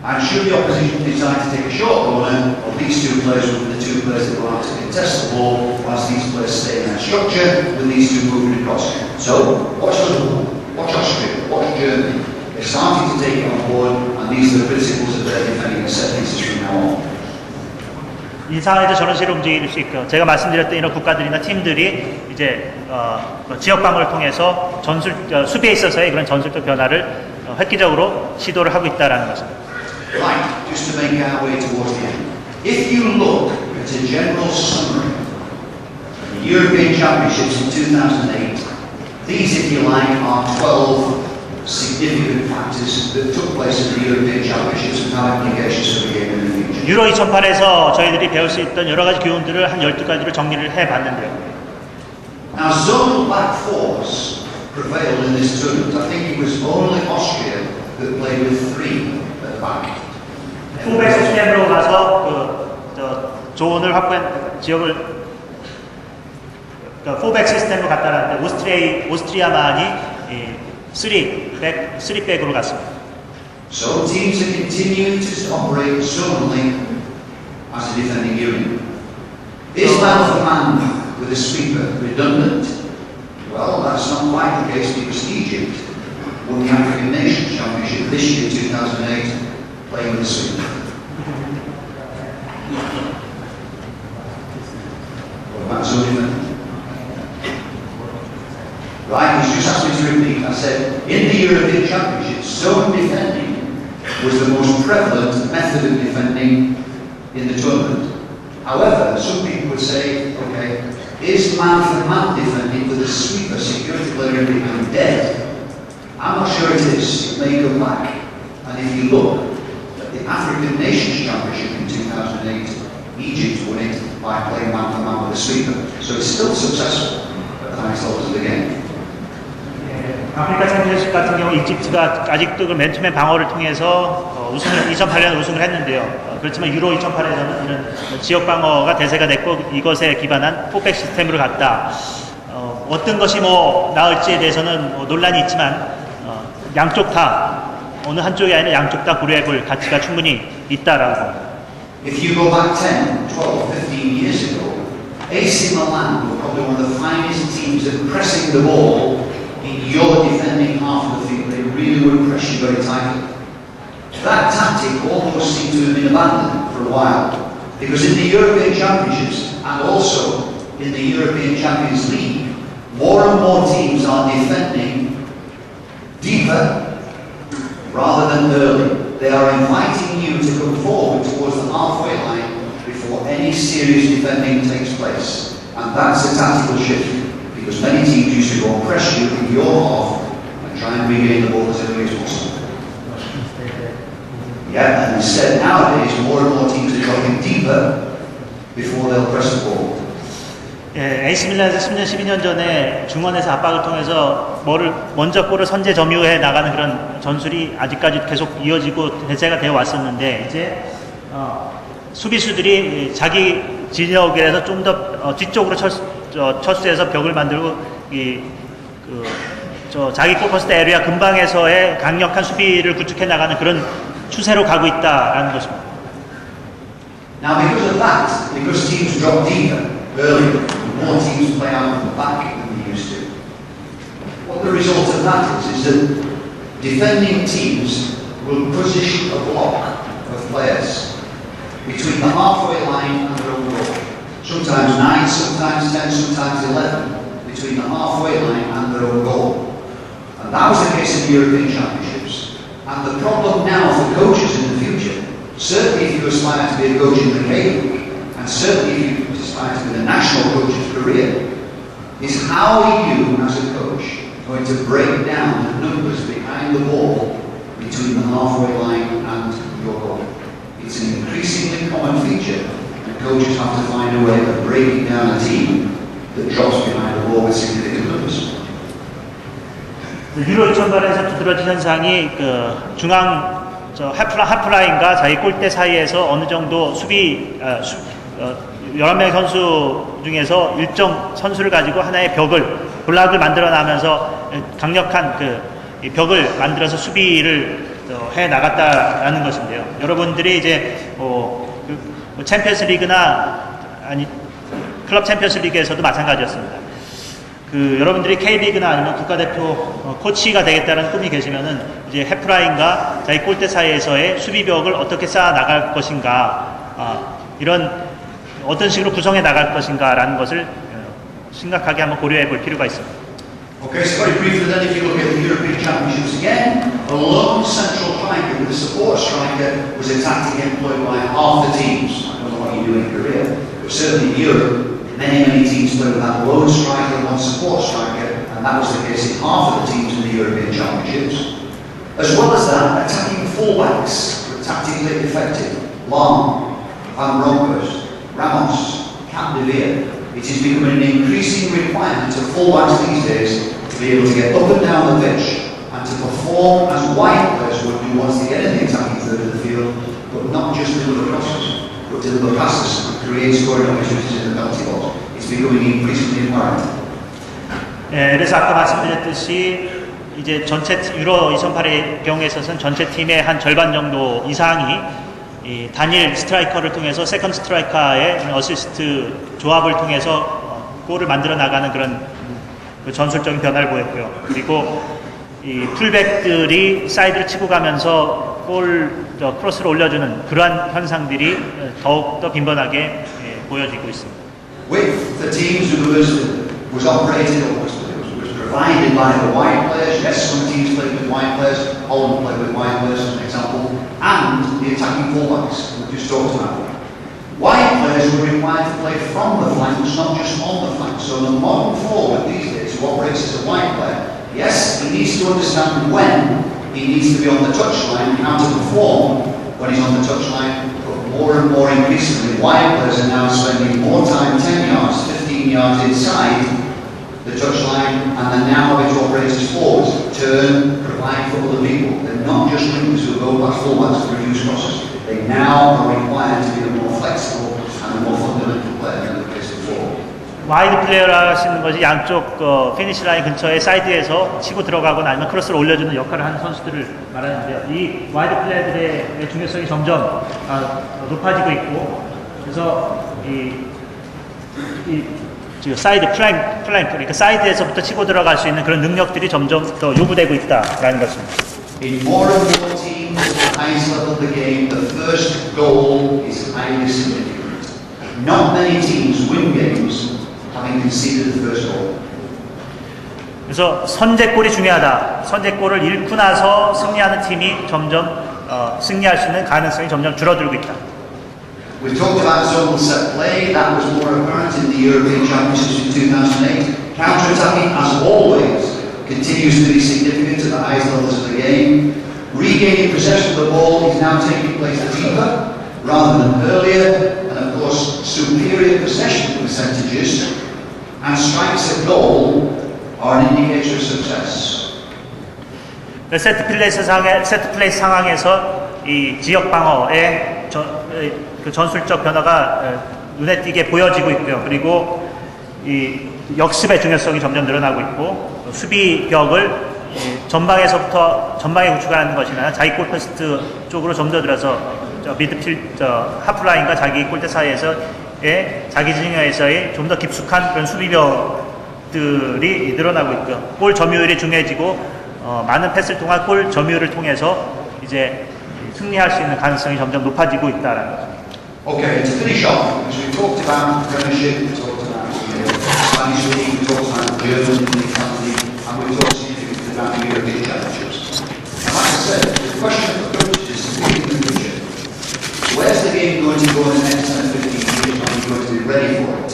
And should the opposition decide to take a short corner, well, these two players will be the two players that will have to contest the ball, whilst these players stay in their structure, with these two moving across. So, watch Liverpool, watch Austria, watch Germany. They're starting to take it on board, and these are the principles that they're defending the set pieces from now on. 이 상황에서 저런 식으로 움직일 수 있고 제가 말씀드렸던 이런 국가들이나 팀들이 이제 지역 방어를 통해서 수비에 있어서의 그런 전술적 변화를 획기적으로 시도를 하고 있다라는 것입니다. Right, just to make our way towards the end. If you look at a general summary of the European Championships in 2008, these, if you like, are 12 significant factors that took place in the European Championships and have implications for the game in the future. 유로 2008에서 저희들이 배울 수 있던 여러 가지 교훈들을 한 12가지로 정리를 해봤는데요. Now, zonal back fours prevailed in this tournament. I think it was only Austria that played with 3 at the back. 포백 시스템으로 가서 조언을 확보한 지역을 포백 시스템으로 갔다는데 오스트리아만이 3백으로 갔습니다. So teams are continuing to operate stubbornly as a defending unit. Is man for man with a sweeper redundant? Well, that's not quite the case because Egypt won the African Nations Championship this year, 2008, playing with a sweeper. What about Zoltan? Right, he's just asked me to repeat. I said, in the European Championships, zone defending was the most prevalent method of defending in the tournament. However, some people would say, okay, is man-for-man defending with a sweeper security player behind dead? I'm not sure it is. It may come back. And if you look at the African Nations Championship in 2008, Egypt won it by playing man-for-man with a sweeper. So it's still successful at the highest levels of the game. 아프리카 챔피언십 같은 경우 이집트가 아직도 그 맨투맨 방어를 통해서 2008년 우승을 했는데요. 그렇지만 유로 2008에서는 이런 지역 방어가 대세가 됐고 이것에 기반한 포백 시스템으로 갔다. 어떤 것이 나을지에 대해서는 논란이 있지만 양쪽 다 어느 한쪽이 아니라 양쪽 다 고려해볼 가치가 충분히 있다라고 봅니다. If you go back 10, 12, 15 years ago, AC Milan were probably one of the finest teams at pressing the ball in your defending half of the field. They really would press you very tightly. That tactic almost seemed to have been abandoned for a while because in the European Championships and also in the European Champions League, more and more teams are defending deeper rather than early. They are inviting you to come forward towards the halfway line before any serious defending takes place. And that's a tactical shift. Because many teams used to go and press you in your half and try and regain the ball as early as possible. Yeah, and instead nowadays more and more teams are dropping deeper before they'll press the ball. 예, AC 밀란에서 10년, 12년 전에 중원에서 압박을 통해서 먼저 골을 선제 점유해 나가는 그런 전술이 아직까지 계속 이어지고 대세가 되어 왔었는데 이제 수비수들이 자기 진영에서 좀 더 뒤쪽으로 철수해서 벽을 만들고 자기 골포스트 에리아 근방에서의 강력한 수비를 구축해 나가는 그런 추세로 가고 있다라는 것입니다. Now because of that, because teams drop deeper earlier, more teams play out from the back than they used to. What the result of that is that defending teams will position a block of players between the halfway line and their own goal. Sometimes 9, sometimes 10, sometimes 11 between the halfway line and their own goal. And that was the case in the European Championships. And the problem now for coaches in the future, certainly if you aspire to be a coach in the K-League, and certainly if you aspire to be the national coach's career, is how are you as a coach going to break down the numbers behind the ball between the halfway line and your goal? It's an increasingly common feature. Coaches have to find a way of breaking down a team that drops behind the ball with significant numbers. 유로 2008에서 두드러진 현상이 중앙 하프라인과 자기 골대 사이에서 어느 정도 11명의 선수 중에서 일정 선수를 가지고 하나의 블락을 만들어 나면서 강력한 벽을 만들어서 수비를 해 나갔다라는 것인데요. 여러분들이 이제 챔피언스 리그나 클럽 챔피언스 리그에서도 마찬가지였습니다. 여러분들이 K리그나 아니면 국가대표 코치가 되겠다는 꿈이 계시면은 이제 해프라인과 자기 골대 사이에서의 수비벽을 어떻게 쌓아 나갈 것인가, 이런 어떤 식으로 구성해 나갈 것인가라는 것을 심각하게 한번 고려해 볼 필요가 있습니다. Okay, so very briefly then, if you look at the European Championships again, a lone central striker with a support striker was a tactic employed by half the teams. I don't know what you do in Korea, but certainly in Europe, many teams play with that lone striker and one support striker, and that was the case in half of the teams in the European Championships. As well as that, attacking fullbacks were tactically effective. Long, Van Bronckhorst, Ramos, Capdevere. It is becoming an increasing requirement of fullbacks these days to be able to get up and down the pitch and to perform as wide players would do once they get in the attacking third of the field, but not just deliver crosses, but deliver passes and create scoring opportunities in the penalty box. It's becoming increasingly apparent. 그래서 아까 말씀드렸듯이 이제 전체 유로 2008의 경우에 있어서는 전체 팀의 한 절반 정도 이상이 이 단일 스트라이커를 통해서 세컨드 스트라이커의 어시스트 조합을 통해서 골을 만들어 나가는 그런 그 전술적인 변화를 보였고요. 그리고 이 풀백들이 사이드를 치고 가면서 크로스를 올려주는 그러한 현상들이 더욱더 빈번하게 보여지고 있습니다. With the teams who was operated or was provided by the wide players, yes, some teams played with wide players, Holland played with wide players as an example, and the attacking fullbacks we just talked about. Wide players were required to play from the flanks, not just on the flanks. So the modern forward these days who operates as a wide player, yes, he needs to understand when he needs to be on the touchline and how to perform when he's on the touchline. But more and more increasingly, wide players are now spending more time 10 yards, 15 yards inside the touchline, and they're now having to operate as forwards, turn, provide for other people. They're not just wingers who go past fullbacks to produce crosses. They now are required to be a more flexible and a more fundamental player than the case before. 와이드 플레이어를 할 수 있는 것이 양쪽 피니시 라인 근처에 사이드에서 치고 들어가거나 아니면 크로스를 올려주는 역할을 하는 선수들을 말하는데요. 이 와이드 플레이어들의 중요성이 점점 높아지고 있고, 그래서 지금 사이드 플랭크, 그러니까 사이드에서부터 치고 들어갈 수 있는 그런 능력들이 점점 더 요구되고 있다라는 것입니다. In more and more teams at the highest level of the game, the first goal is highly significant. Not many teams win games having conceded the first goal. 그래서 선제골이 중요하다. 선제골을 잃고 나서 승리하는 팀이 점점 승리할 수 있는 가능성이 점점 줄어들고 있다. We've talked about zonal set play. That was more apparent in the European Championships in 2008. Counter-attacking, as always, continues to be significant at the highest levels of the game. Regaining possession of the ball is now taking place deeper rather than earlier, and of course superior possession percentages and strikes at goal are an indicator of success. 세트 플레이 상황에서 이 지역 방어의 그 전술적 변화가 눈에 띄게 보여지고 있고요. 그리고 이 역습의 중요성이 점점 늘어나고 있고, 수비벽을 전방에 구축하는 것이나 자기 골포스트 쪽으로 좀 더 들어서 하프라인과 자기 골대 사이에서의 자기 진영에서의 좀 더 깊숙한 그런 수비벽들이 늘어나고 있고요. 골 점유율이 중요해지고 많은 패스를 통한 골 점유율을 통해서 이제 승리할 수 있는 가능성이 점점 높아지고 있다라는 거죠. Okay, to finish off, because we talked about the Premiership, we talked about the Spanish League, we talked about the German League, and we talked significantly about the European Championships. And like I said, the question of the coaches is in the future. Where's the game going to go in the next 10 or 15 years? Are you going to be ready for it?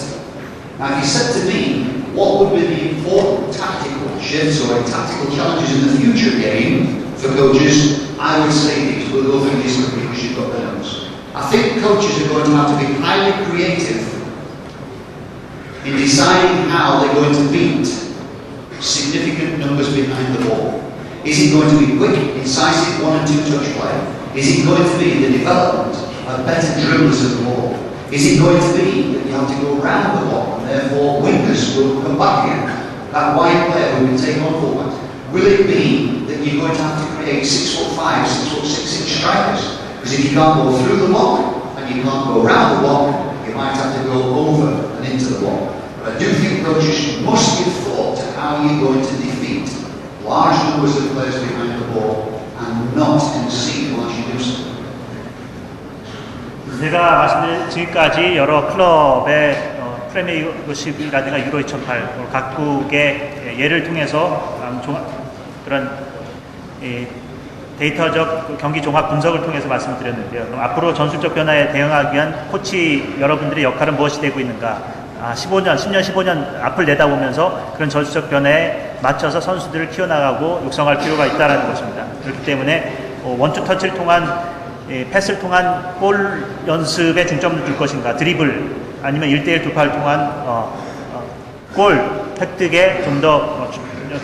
Now, if you said to me, what would be the important tactical shifts or tactical challenges in the future game for coaches, I would say these. We'll go through these quickly because you've got the notes. I think coaches are going to have to be highly creative in deciding how they're going to beat significant numbers behind the ball. Is it going to be quick, incisive, 1 and 2 touch play? Is it going to be the development of better dribblers of the ball? Is it going to be that you have to go around the ball and therefore wingers will come back again? That wide player who can take on fullback. Will it be that you're going to have to create 6'5", 6'6" strikers? Because if you can't go through the block and you can't go around the block, you might have to go over and into the block. But I do think coaches must give thought to how you're going to defeat large numbers of players behind the ball and not concede once you do so. 제가 말씀드린 지금까지 여러 클럽의 프리미어십이라든가 유로 2008 각국의 예를 통해서 그런 데이터적 경기 종합 분석을 통해서 말씀드렸는데요. 그럼 앞으로 전술적 변화에 대응하기 위한 코치 여러분들의 역할은 무엇이 되고 있는가? 10년, 15년 앞을 내다보면서 그런 전술적 변화에 맞춰서 선수들을 키워나가고 육성할 필요가 있다는 것입니다. 그렇기 때문에 원투 터치를 통한 패스를 통한 골 연습에 중점을 둘 것인가, 드리블 아니면 1대1 돌파를 통한 골 획득에 좀 더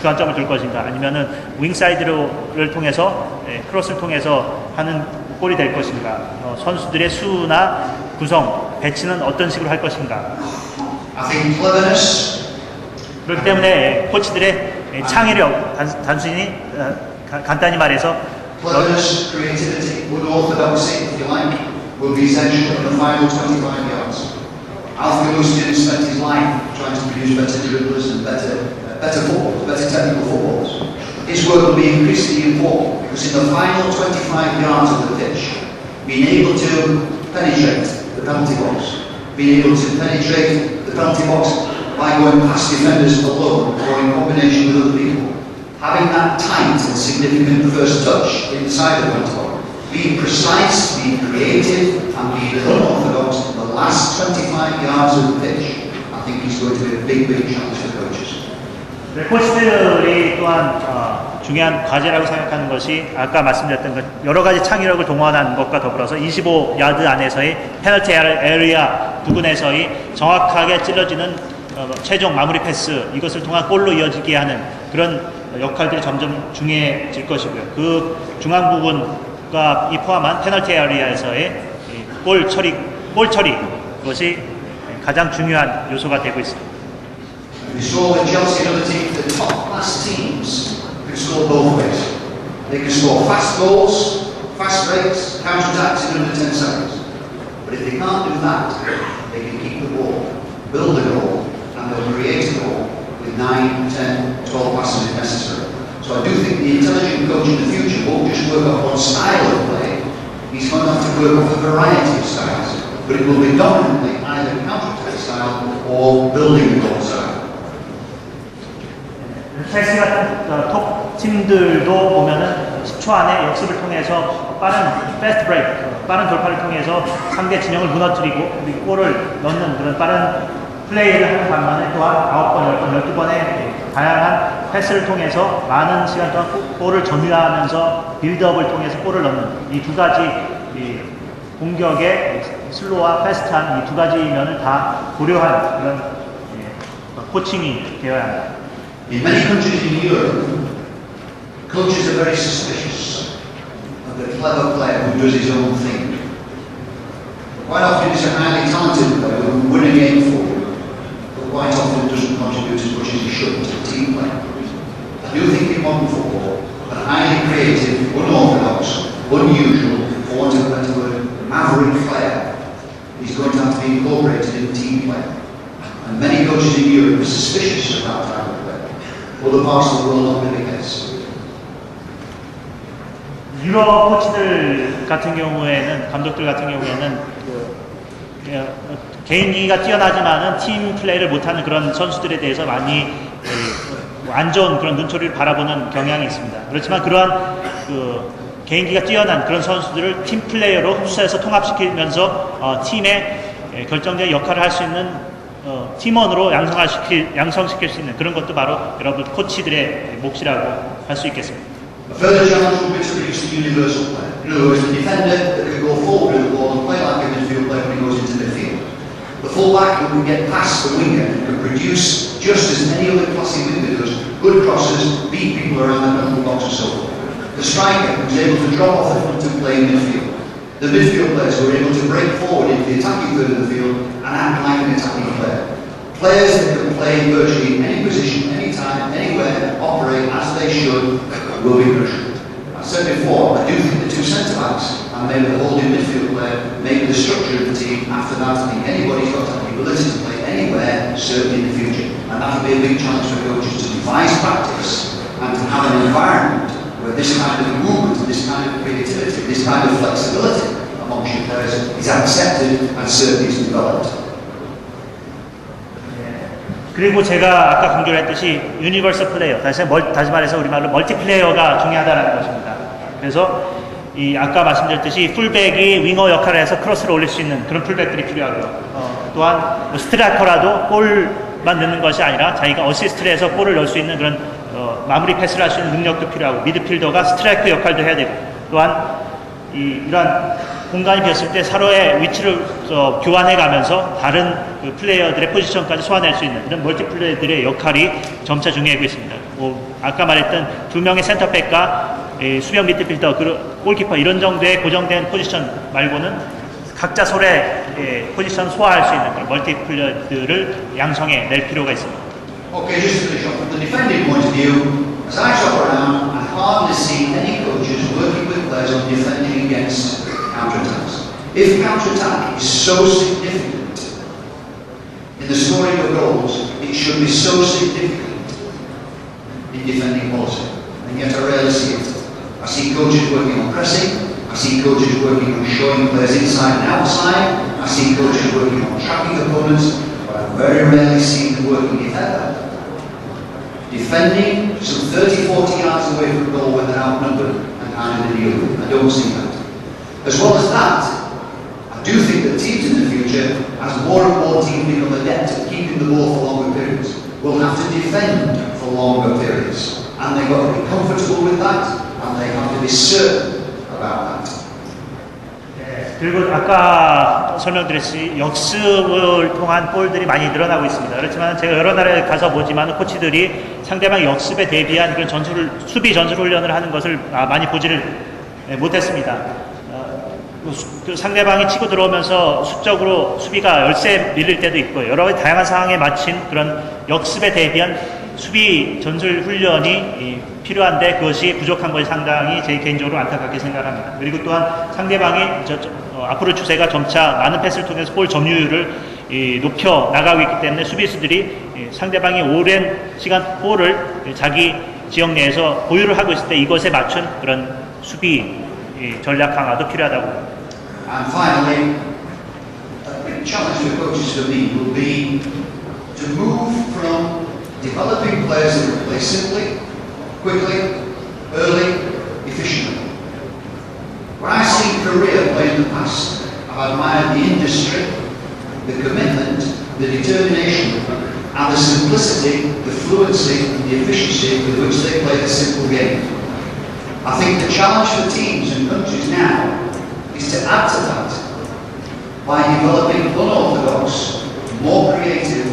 주안점을 둘 것인가, 아니면은 윙사이드를 통해서 크로스를 통해서 하는 골이 될 것인가, 선수들의 수나 구성, 배치는 어떤 식으로 할 것인가. I think cleverness. 그렇기 때문에 코치들의 창의력, 단순히 간단히 말해서 Cleverness, creativity, unorthodoxy, if you like, will be essential in the final 25 yards. Alfie Lustin spent his life trying to produce better dribblers and better footballers, better technical footballers. His work will be increasingly important because in the final 25 yards of the pitch, being able to penetrate the penalty box, being able to penetrate the penalty box by going past defenders alone or in combination with other people, having that tight and significant first touch inside the penalty box, being precise, being creative and being unorthodox in the last 25 yards of the pitch, I think is going to be a big challenge for coaches. 코치들이 또한 중요한 과제라고 생각하는 것이 아까 말씀드렸던 것 여러 가지 창의력을 동원하는 것과 더불어서 25야드 안에서의 페널티 에리아 부근에서의 정확하게 찔러지는 최종 마무리 패스 이것을 통한 골로 이어지게 하는 그런 역할들이 점점 중요해질 것이고요. 그 중앙 부분과 이 포함한 페널티 에리아에서의 골 처리 그것이 가장 중요한 요소가 되고 있습니다. We saw with Chelsea and other teams, the top class teams can score both ways. They can score fast goals, fast breaks, counter-attacks in under 10 seconds. But if they can't do that, they can keep the ball, build a goal, and they'll create a goal with 9, 10, 12 passes if necessary. So I do think the intelligent coach in the future won't just work off one style of play, he's going to have to work off a variety of styles. But it will be dominantly either counter-attack style or building a goal style. 첼시 같은 톱 팀들도 보면은 10초 안에 역습을 통해서 빠른 패스트 브레이크, 빠른 돌파를 통해서 상대 진영을 무너뜨리고 그리고 골을 넣는 그런 빠른 플레이를 하는 반면에 또한 9번, 10번, 12번의 다양한 패스를 통해서 많은 시간 동안 골을 점유하면서 빌드업을 통해서 골을 넣는 이 두 가지 공격의 슬로우와 패스트한 이 두 가지 면을 다 고려한 그런 코칭이 되어야 합니다. In many countries in Europe, coaches are very suspicious of the clever player who does his own thing. Quite often it's a highly talented player who will win a game for you, but quite often doesn't contribute as much as he should to the team play. I do think in modern football, a highly creative, unorthodox, unusual, for want of a better word, maverick player is going to have to be incorporated in team play. And many coaches in Europe are suspicious of that type of player. Other parts of the world not really case. 유럽 코치들 같은 경우에는 감독들 같은 경우에는 개인기가 뛰어나지만은 팀 플레이를 못하는 그런 선수들에 대해서 많이 안 좋은 그런 눈초리를 바라보는 경향이 있습니다. 그렇지만 그러한 개인기가 뛰어난 그런 선수들을 팀 플레이어로 흡수해서 통합시키면서 팀의 결정적인 역할을 할 수 있는 팀원으로 양성시킬 수 있는 그런 것도 바로 여러분 코치들의 몫이라고 할 수 있겠습니다. A further challenge will be to produce a universal player. In other words, the defender that can go forward with the ball and play like a midfield player when he goes into midfield. The full-back who can get past the winger and can produce just as any other classy winger does, good crosses, beat people around the penalty box and so forth. The striker who's able to drop off the front and play in midfield. The midfield players who are able to break forward into the attacking third of the field and act like an attacking player. Players that can play virtually in any position, anytime, anywhere, operate as they should, will be crucial. I said before, I do think the two centre-backs and maybe the holding midfield player, maybe the structure of the team after that, I think anybody's got to have the ability to play anywhere, certainly in the future. And that will be a big challenge for coaches to devise practice and to have an environment where this kind of movement, this kind of creativity, this kind of flexibility amongst your players is accepted and certainly is developed. 그리고 제가 아까 강조를 했듯이 유니버설 플레이어, 다시 말해서 우리말로 멀티플레이어가 중요하다는 것입니다. 그래서 이 아까 말씀드렸듯이 풀백이 윙어 역할을 해서 크로스를 올릴 수 있는 그런 풀백들이 필요하고요. 또한 스트라이커라도 골만 넣는 것이 아니라 자기가 어시스트를 해서 골을 넣을 수 있는 그런 마무리 패스를 할 수 있는 능력도 필요하고 미드필더가 스트라이커 역할도 해야 되고 또한 이러한 공간이 비었을 때 서로의 위치를 교환해 가면서 다른 그 플레이어들의 포지션까지 소화낼 수 있는 이런 멀티플레이어들의 역할이 점차 중요해지고 있습니다. 아까 말했던 두 명의 센터백과 수비형 미드필더, 골키퍼 이런 정도의 고정된 포지션 말고는 각자 서로의 포지션 소화할 수 있는 그런 멀티플레이어들을 양성해 낼 필요가 있습니다. Okay, just to finish off, from the defending point of view, as I shop around, I hardly see any coaches working with players on defending against counter-attacks. If counter-attack is so significant in the scoring of goals, it should be so significant in defending policy. And yet I rarely see it. I see coaches working on pressing, I see coaches working on showing players inside and outside, I see coaches working on trapping opponents, but I very rarely see them working, if ever, defending some 30-40 yards away from goal when they're outnumbered and handed in the open. I don't see that. As well as that, I do think that teams in the future, as more and more teams become adept at keeping the ball for longer periods, will have to defend for longer periods. And they've got to be comfortable with that, and they have to be certain about that. 그리고 아까 설명드렸듯이 역습을 통한 볼들이 많이 늘어나고 있습니다. 그렇지만 제가 여러 나라에 가서 보지만 코치들이 상대방 역습에 대비한 그런 수비 전술 훈련을 하는 것을 많이 보지를 못했습니다. 그 상대방이 치고 들어오면서 수적으로 수비가 열세 밀릴 때도 있고 여러 가지 다양한 상황에 맞춘 그런 역습에 대비한 수비 전술 훈련이 필요한데 그것이 부족한 것이 상당히 제 개인적으로 안타깝게 생각합니다. 그리고 또한 상대방이 앞으로 추세가 점차 많은 패스를 통해서 볼 점유율을 높여 나가고 있기 때문에 수비수들이 상대방이 오랜 시간 볼을 자기 지역 내에서 보유를 하고 있을 때 이것에 맞춘 그런 수비 전략 강화도 필요하다고 봅니다. And finally, a big challenge for coaches for me will be to move from developing players that will play simply, quickly, early, efficiently. When I've seen Korea play in the past, I've admired the industry, the commitment, the determination, and the simplicity, the fluency, and the efficiency with which they play the simple game. I think the challenge for teams and countries now is to add to that by developing unorthodox, more creative,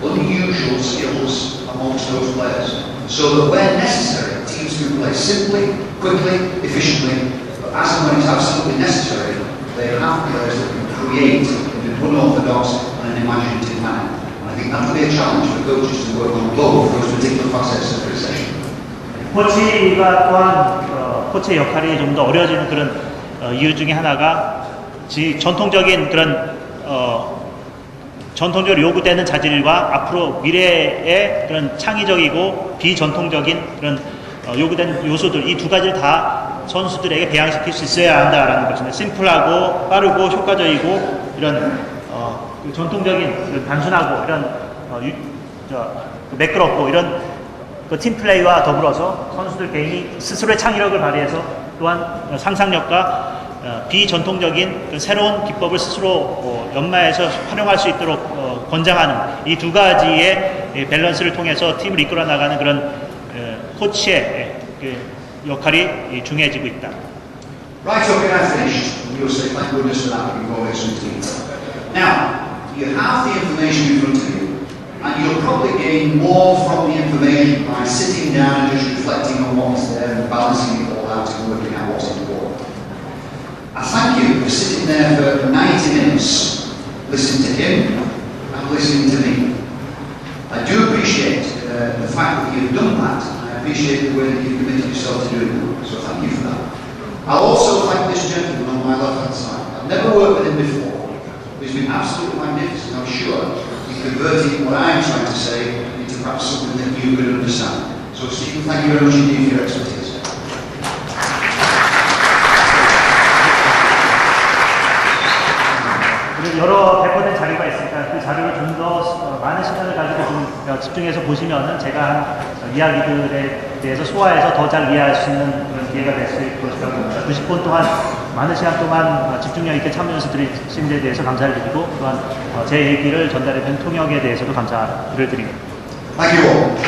unusual skills amongst those players, so that where necessary, teams can play simply, quickly, efficiently, but as and when it's absolutely necessary, they have players that can create in an unorthodox and an imaginative manner. And I think that will be a challenge for coaches to work on both those particular facets of the session. 코치가 또한 코치의 역할이 좀 더 어려워지는 그런 이유 중에 하나가 전통적인 그런 전통적으로 요구되는 자질과 앞으로 미래의 그런 창의적이고 비전통적인 그런 요구된 요소들 이 두 가지를 다 선수들에게 배양시킬 수 있어야 한다라는 것입니다. 심플하고 빠르고 효과적이고 이런 전통적인 단순하고 이런 매끄럽고 이런 팀 플레이와 더불어서 선수들 개인이 스스로의 창의력을 발휘해서 또한 상상력과 비전통적인 새로운 기법을 스스로 연마해서 활용할 수 있도록 권장하는 이 두 가지의 밸런스를 통해서 팀을 이끌어 나가는 그런 코치의 역할이 중요해지고 있다. Right, okay, I've finished. You'll say, thank goodness for that, we can go away some tea. Now, you have the information in front of you, and you'll probably gain more from the information by sitting down and just reflecting on what's there and balancing it all out and working out what's important. I thank you for sitting there for 90 minutes, listening to him and listening to me. I do appreciate the fact that you've done that. I appreciate the way that you've committed yourself to doing that. So thank you for that. I'll also thank this gentleman on my left-hand side. I've never worked with him before. He's been absolutely magnificent. I'm sure he's converting what I'm trying to say into perhaps something that you could understand. So Stephen, thank you very much indeed for your expertise. 여러 배포된 자료가 있으니까 그 자료를 좀 더 많은 시간을 가지고 좀 집중해서 보시면은 제가 한 이야기들에 대해서 소화해서 더 잘 이해할 수 있는 그런 기회가 될 수 있을 것이라고 봅니다. 90분 동안 많은 시간 동안 집중력 있게 참여해서 들으신 데 대해서 감사를 드리고 또한 제 얘기를 전달해 준 통역에 대해서도 감사를 드립니다. Thank you all.